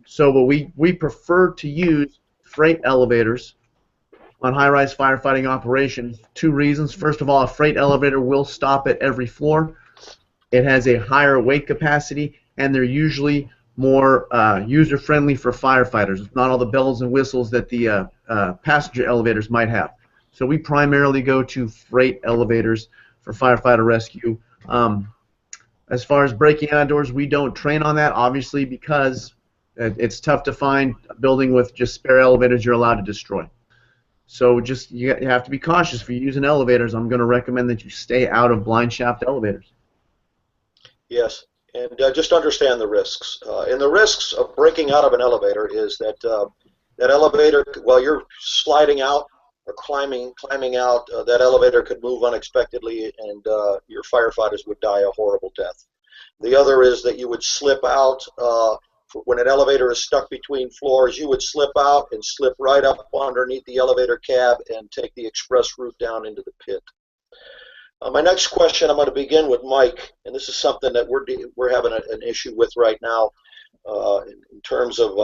So we prefer to use freight elevators on high-rise firefighting operations. Two reasons. First of all, a freight elevator will stop at every floor. It has a higher weight capacity, and they're usually more user-friendly for firefighters. It's not all the bells and whistles that the passenger elevators might have. So we primarily go to freight elevators for firefighter rescue. As far as breaking out doors, we don't train on that, obviously, because it's tough to find a building with just spare elevators you're allowed to destroy. So just you have to be cautious. If you're using elevators, I'm going to recommend that you stay out of blind shaft elevators. Yes, and just understand the risks. And the risks of breaking out of an elevator is that that elevator, while you're sliding out or climbing out, that elevator could move unexpectedly, and your firefighters would die a horrible death. The other is that you would slip out. When an elevator is stuck between floors, you would slip out and slip right up underneath the elevator cab and take the express route down into the pit. My next question, I'm going to begin with Mike, and this is something that we're having an issue with right now in terms of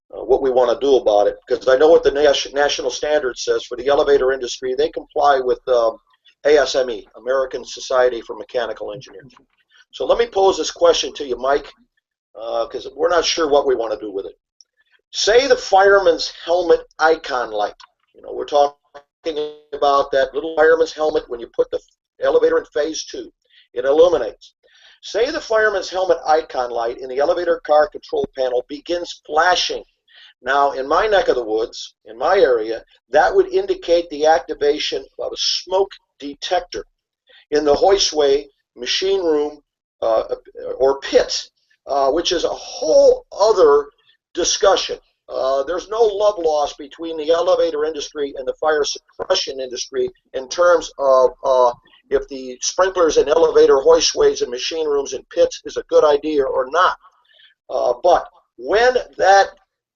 what we want to do about it. Because I know what the national standard says for the elevator industry. They comply with ASME, American Society for Mechanical Engineers. So let me pose this question to you, Mike, because we're not sure what we want to do with it. Say the fireman's helmet icon light. You know, we're talking about that little fireman's helmet when you put the elevator in phase 2. It illuminates. Say the fireman's helmet icon light in the elevator car control panel begins flashing. Now, in my neck of the woods, in my area, that would indicate the activation of a smoke detector in the hoistway, machine room, or pit, which is a whole other discussion. There's no love lost between the elevator industry and the fire suppression industry in terms of if the sprinklers in elevator hoistways and machine rooms and pits is a good idea or not. But when that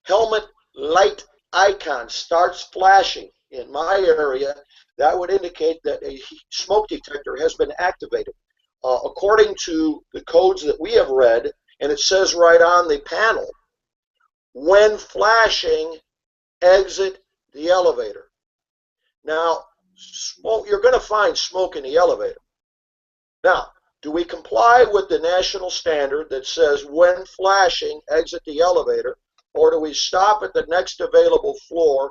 helmet light icon starts flashing in my area, that would indicate that a smoke detector has been activated. According to the codes that we have read, and it says right on the panel, when flashing, exit the elevator. Now, smoke, you're going to find smoke in the elevator. Now, do we comply with the national standard that says when flashing, exit the elevator, or do we stop at the next available floor,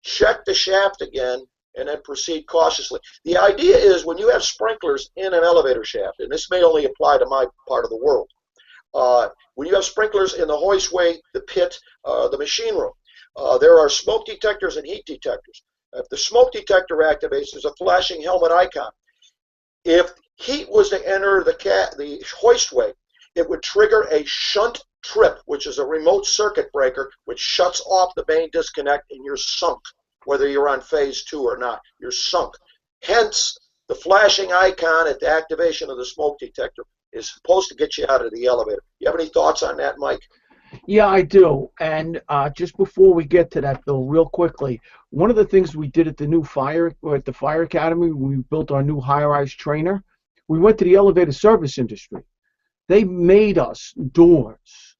check the shaft again, and then proceed cautiously? The idea is when you have sprinklers in an elevator shaft, and this may only apply to my part of the world, when you have sprinklers in the hoistway, the pit, the machine room, there are smoke detectors and heat detectors. If the smoke detector activates, there's a flashing helmet icon. If heat was to enter the hoistway, it would trigger a shunt trip, which is a remote circuit breaker, which shuts off the main disconnect, and you're sunk. Whether you're on phase 2 or not, you're sunk. Hence, the flashing icon at the activation of the smoke detector is supposed to get you out of the elevator. You have any thoughts on that, Mike? Yeah, I do. And just before we get to that, Bill, real quickly, one of the things we did at the Fire Academy, when we built our new high-rise trainer, we went to the elevator service industry. They made us doors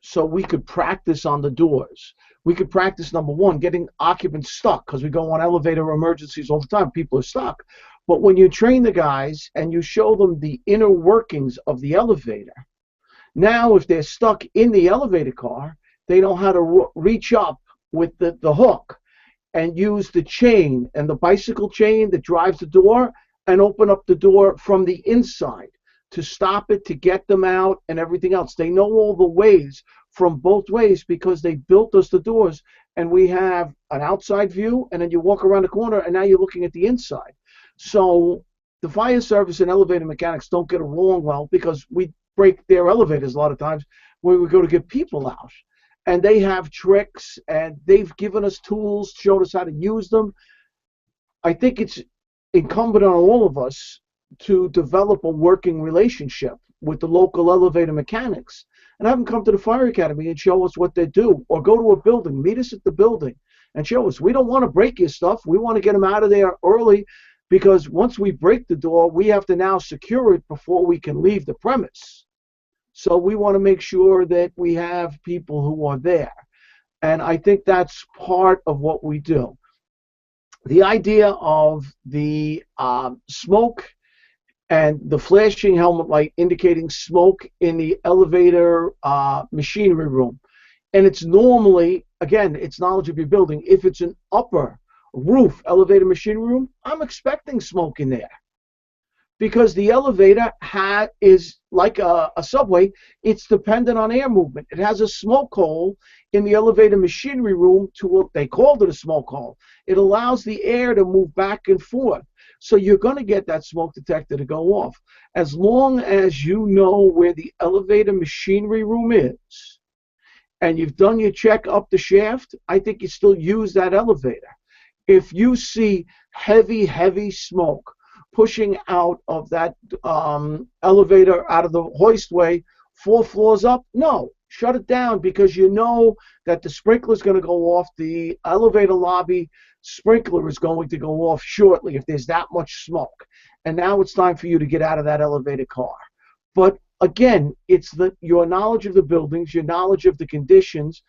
so we could practice on the doors. We could practice, number one, getting occupants stuck, because we go on elevator emergencies all the time. People are stuck. But when you train the guys and you show them the inner workings of the elevator, now if they're stuck in the elevator car, they know how to reach up with the hook and use the chain and the bicycle chain that drives the door and open up the door from the inside. to stop it, to get them out, and everything else. They know all the ways from both ways because they built us the doors, and we have an outside view, and then you walk around the corner, and now you're looking at the inside. So the fire service and elevator mechanics don't get along well because we break their elevators a lot of times when we go to get people out. And they have tricks, and they've given us tools, showed us how to use them. I think it's incumbent on all of us to develop a working relationship with the local elevator mechanics and have them come to the fire academy and show us what they do, or go to a building, meet us at the building and show us. We don't want to break your stuff. We want to get them out of there early, because once we break the door, we have to now secure it before we can leave the premise. So we want to make sure that we have people who are there. And I think that's part of what we do. The idea of the smoke and the flashing helmet light indicating smoke in the elevator machinery room. And it's normally, again, it's knowledge of your building. If it's an upper roof elevator machinery room, I'm expecting smoke in there. Because the elevator is like a subway, it's dependent on air movement. It has a smoke hole in the elevator machinery room, they called it a smoke hole. It allows the air to move back and forth. So you're going to get that smoke detector to go off. As long as you know where the elevator machinery room is, and you've done your check up the shaft, I think you still use that elevator. If you see heavy, heavy smoke pushing out of that elevator, out of the hoistway, 4 floors up, no, shut it down, because you know that the sprinkler is going to go off. The elevator lobby sprinkler is going to go off shortly if there's that much smoke. And now it's time for you to get out of that elevator car. But again, it's your knowledge of the buildings, your knowledge of the conditions,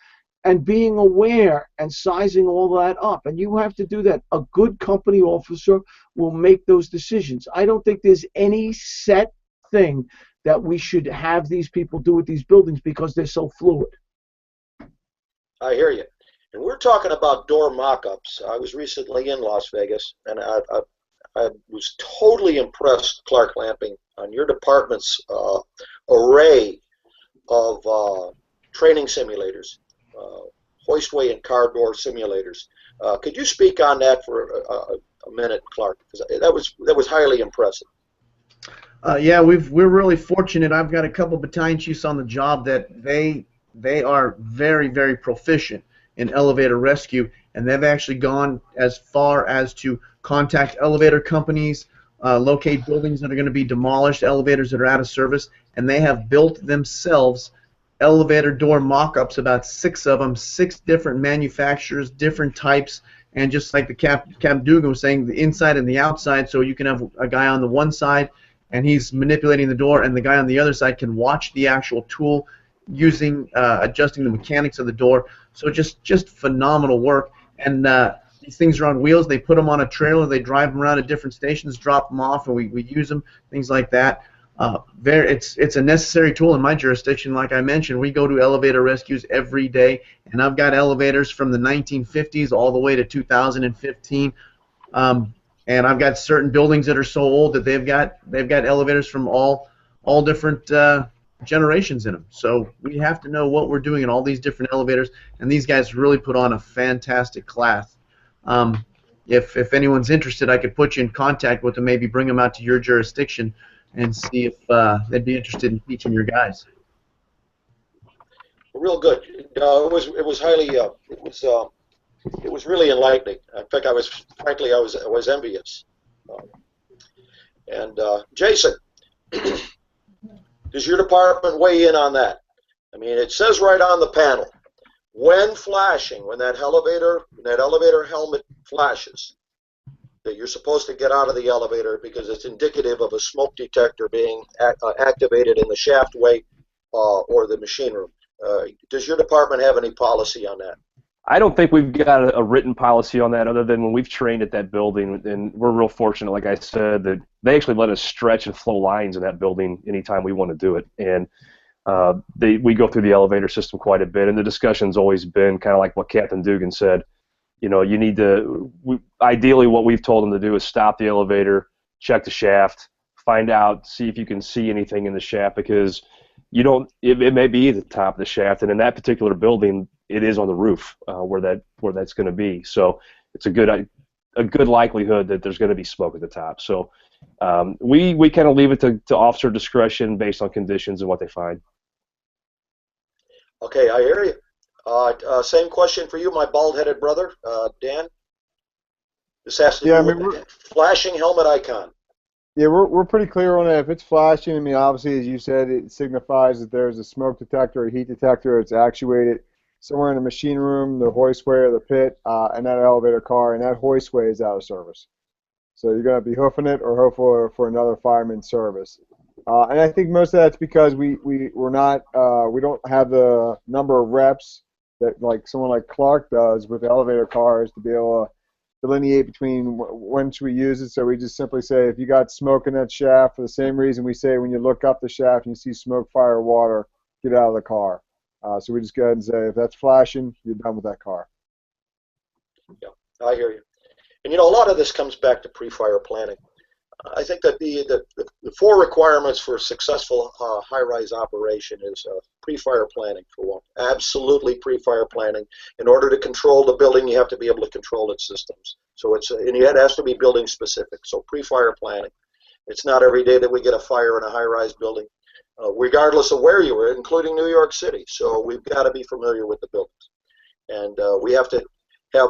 and being aware and sizing all that up. And you have to do that. A good company officer will make those decisions. I don't think there's any set thing that we should have these people do with these buildings because they're so fluid. I hear you. And we're talking about door mock-ups. I was recently in Las Vegas, and I was totally impressed, Clark Lamping, on your department's array of training simulators, hoistway and car door simulators. Could you speak on that for a minute, Clark? Because that was highly impressive. Yeah, we're really fortunate. I've got a couple battalion chiefs on the job that they are very, very proficient in elevator rescue, and they've actually gone as far as to contact elevator companies, locate buildings that are going to be demolished, elevators that are out of service, and they have built themselves elevator door mock-ups, about 6 of them, 6 different manufacturers, different types, and just like the Captain Dugan was saying, the inside and the outside, so you can have a guy on the one side and he's manipulating the door, and the guy on the other side can watch the actual tool using adjusting the mechanics of the door. So just phenomenal work. And these things are on wheels. They put them on a trailer. They drive them around at different stations, drop them off, and we use them, things like that. It's a necessary tool in my jurisdiction. Like I mentioned, we go to elevator rescues every day, and I've got elevators from the 1950s all the way to 2015. And I've got certain buildings that are so old that they've got elevators from all different generations in them. So we have to know what we're doing in all these different elevators, and these guys really put on a fantastic class. If anyone's interested, I could put you in contact with them, maybe bring them out to your jurisdiction and see if they'd be interested in teaching your guys. Real good. It was highly it was really enlightening. In fact, I was envious. Jason, does your department weigh in on that? I mean, it says right on the panel, when flashing, when that elevator helmet flashes, that you're supposed to get out of the elevator because it's indicative of a smoke detector being activated in the shaftway or the machine room. Does your department have any policy on that? I don't think we've got a written policy on that other than when we've trained at that building, and we're real fortunate, like I said, that they actually let us stretch and flow lines in that building anytime we want to do it. And we go through the elevator system quite a bit, and the discussion's always been kind of like what Captain Dugan said. You know, ideally what we've told them to do is stop the elevator, check the shaft, find out, see if you can see anything in the shaft, because you don't. It may be the top of the shaft, and in that particular building, it is on the roof where that's going to be. So it's a good likelihood that there's going to be smoke at the top. So we kind of leave it to officer discretion based on conditions and what they find. Okay, I hear you. Same question for you, my bald-headed brother, Dan. This has to Yeah, I do mean, with the flashing helmet icon. yeah, we're pretty clear on it. If it's flashing, I mean, obviously, as you said, it signifies that there's a smoke detector, a heat detector. It's actuated somewhere in the machine room, the hoistway, or the pit, and that elevator car, and that hoistway is out of service. So you're going to be hoofing it or hoof for another fireman service. And I think most of that's because we're not we don't have the number of reps that like someone like Clark does with elevator cars to be able to delineate between when should we use it. So we just simply say if you got smoke in that shaft, for the same reason we say when you look up the shaft and you see smoke, fire, water, get out of the car. So we just go ahead and say if that's flashing, you're done with that car. Yeah, I hear you. And a lot of this comes back to pre-fire planning. I think that the 4 requirements for successful high-rise operation is pre-fire planning for one. Absolutely pre-fire planning. In order to control the building, you have to be able to control its systems. So and it has to be building specific. So pre-fire planning. It's not every day that we get a fire in a high-rise building, regardless of where you are, including New York City. So we've got to be familiar with the buildings, and we have to have.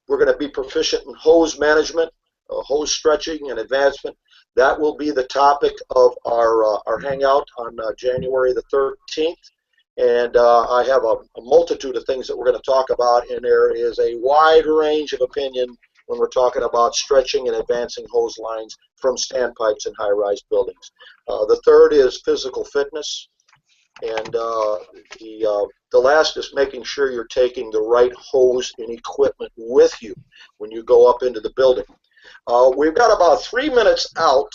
We're going to be proficient in hose management, hose stretching and advancement. That will be the topic of our hangout on January the 13th. And I have a multitude of things that we're going to talk about, and there is a wide range of opinion when we're talking about stretching and advancing hose lines from standpipes in high-rise buildings. The third is physical fitness. And the last is making sure you're taking the right hose and equipment with you when you go up into the building. We've got about 3 minutes out.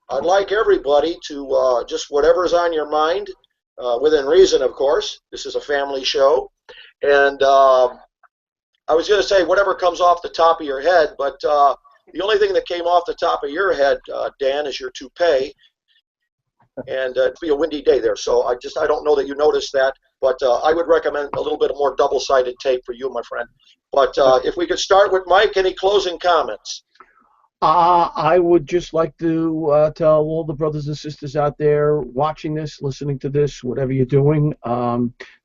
I'd like everybody to just whatever's on your mind, within reason, of course. This is a family show. And I was going to say whatever comes off the top of your head, but the only thing that came off the top of your head, Dan, is your toupee. And it'll be a windy day there, so I don't know that you noticed that, but I would recommend a little bit more double-sided tape for you, my friend. But if we could start with Mike, any closing comments? I would just like to tell all the brothers and sisters out there watching this, listening to this, whatever you're doing,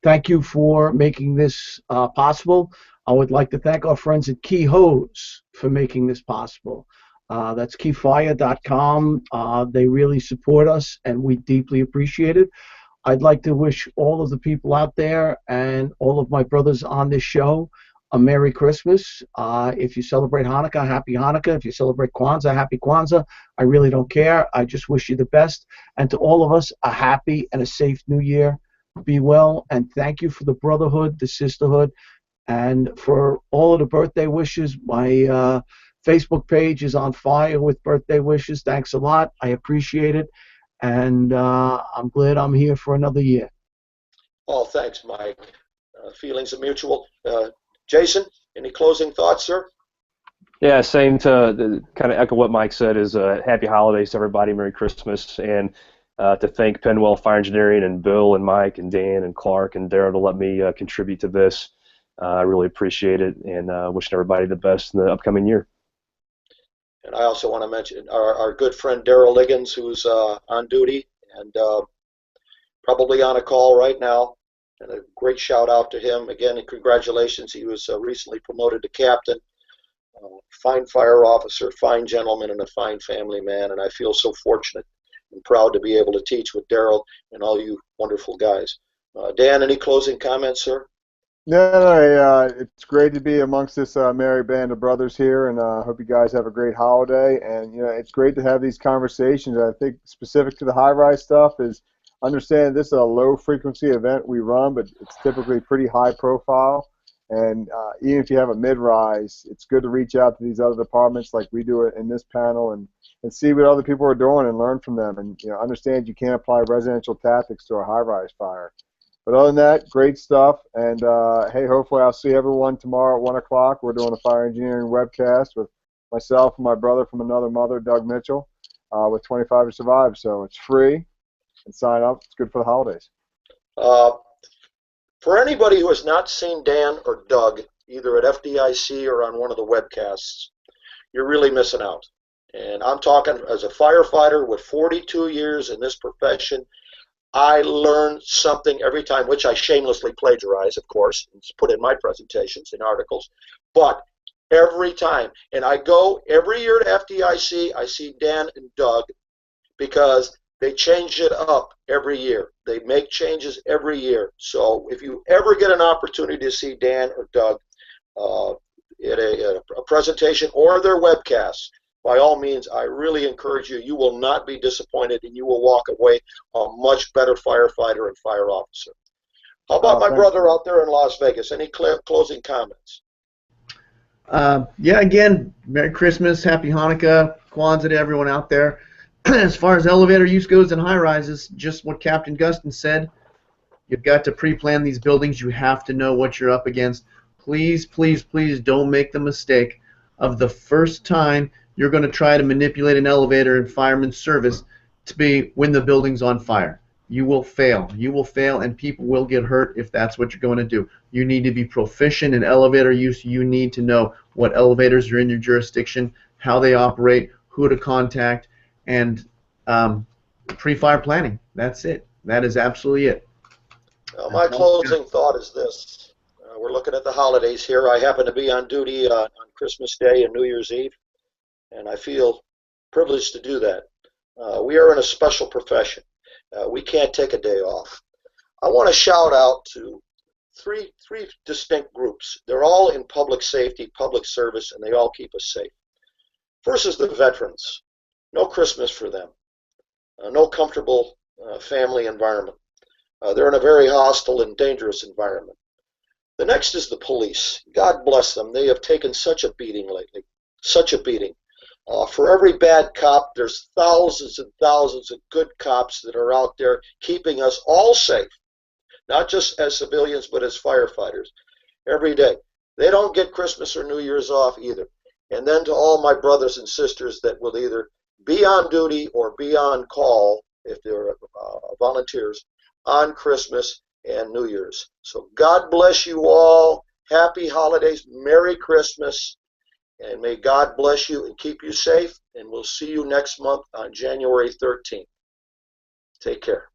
thank you for making this possible. I would like to thank our friends at Key Hose for making this possible. That's keyfire.com. They really support us, and we deeply appreciate it. I'd like to wish all of the people out there and all of my brothers on this show a Merry Christmas. If you celebrate Hanukkah, Happy Hanukkah. If you celebrate Kwanzaa, Happy Kwanzaa. I really don't care. I just wish you the best. And to all of us, a happy and a safe New Year. Be well, and thank you for the brotherhood, the sisterhood, and for all of the birthday wishes. My Facebook page is on fire with birthday wishes. Thanks a lot. I appreciate it. And I'm glad I'm here for another year. Oh, thanks, Mike. Feelings are mutual. Jason, any closing thoughts, sir? Yeah, same to kind of echo what Mike said is happy holidays to everybody, Merry Christmas, and to thank Penwell Fire Engineering and Bill and Mike and Dan and Clark and Darrell to let me contribute to this. I really appreciate it, and wishing everybody the best in the upcoming year. And I also want to mention our good friend Darrell Liggins, who's on duty and probably on a call right now. And a great shout out to him. Again, and congratulations. He was recently promoted to captain. Fine fire officer, fine gentleman, and a fine family man. And I feel so fortunate and proud to be able to teach with Darrell and all you wonderful guys. Dan, any closing comments, sir? No, it's great to be amongst this merry band of brothers here, and I hope you guys have a great holiday. And it's great to have these conversations. I think specific to the high-rise stuff is understand this is a low-frequency event we run, but it's typically pretty high-profile. And even if you have a mid-rise, it's good to reach out to these other departments like we do it in this panel and see what other people are doing and learn from them. And understand you can't apply residential tactics to a high-rise fire. But other than that, great stuff. And, hey, hopefully I'll see everyone tomorrow at 1 o'clock. We're doing a fire engineering webcast with myself and my brother from another mother, Doug Mitchell. with 25 to Survive. So it's free and sign up. It's good for the holidays. Uh, for anybody who has not seen Dan or Doug, either at FDIC or on one of the webcasts, you're really missing out. And I'm talking as a firefighter with 42 years in this profession. I learn something every time, which I shamelessly plagiarize, of course, and put in my presentations and articles. But every time, and I go every year to FDIC, I see Dan and Doug because they change it up every year. They make changes every year. So if you ever get an opportunity to see Dan or Doug at a presentation or their webcast, by all means, I really encourage you. You will not be disappointed, and you will walk away a much better firefighter and fire officer. How about my brother out there in Las Vegas? Any closing comments? Yeah, again, Merry Christmas, Happy Hanukkah, Kwanzaa to everyone out there. As far as elevator use goes in high-rises, just what Captain Gustin said, you've got to pre-plan these buildings. You have to know what you're up against. Please, please, please don't make the mistake of the first time you're going to try to manipulate an elevator in fireman's service to be when the building's on fire. You will fail. You will fail, and people will get hurt if that's what you're going to do. You need to be proficient in elevator use. You need to know what elevators are in your jurisdiction, how they operate, who to contact, and pre-fire planning. That's it. That is absolutely it. My closing thought is this. We're looking at the holidays here. I happen to be on duty on Christmas Day and New Year's Eve, and I feel privileged to do that. We are in a special profession. We can't take a day off. I want to shout out to three distinct groups. They're all in public safety, public service, and they all keep us safe. First is the veterans. No Christmas for them. No comfortable family environment. They're in a very hostile and dangerous environment. The next is the police. God bless them. They have taken such a beating lately, such a beating. For every bad cop, there's thousands and thousands of good cops that are out there keeping us all safe, not just as civilians, but as firefighters every day. They don't get Christmas or New Year's off either. And then to all my brothers and sisters that will either be on duty or be on call, if they're volunteers, on Christmas and New Year's. So God bless you all. Happy holidays. Merry Christmas. And may God bless you and keep you safe. And we'll see you next month on January 13th. Take care.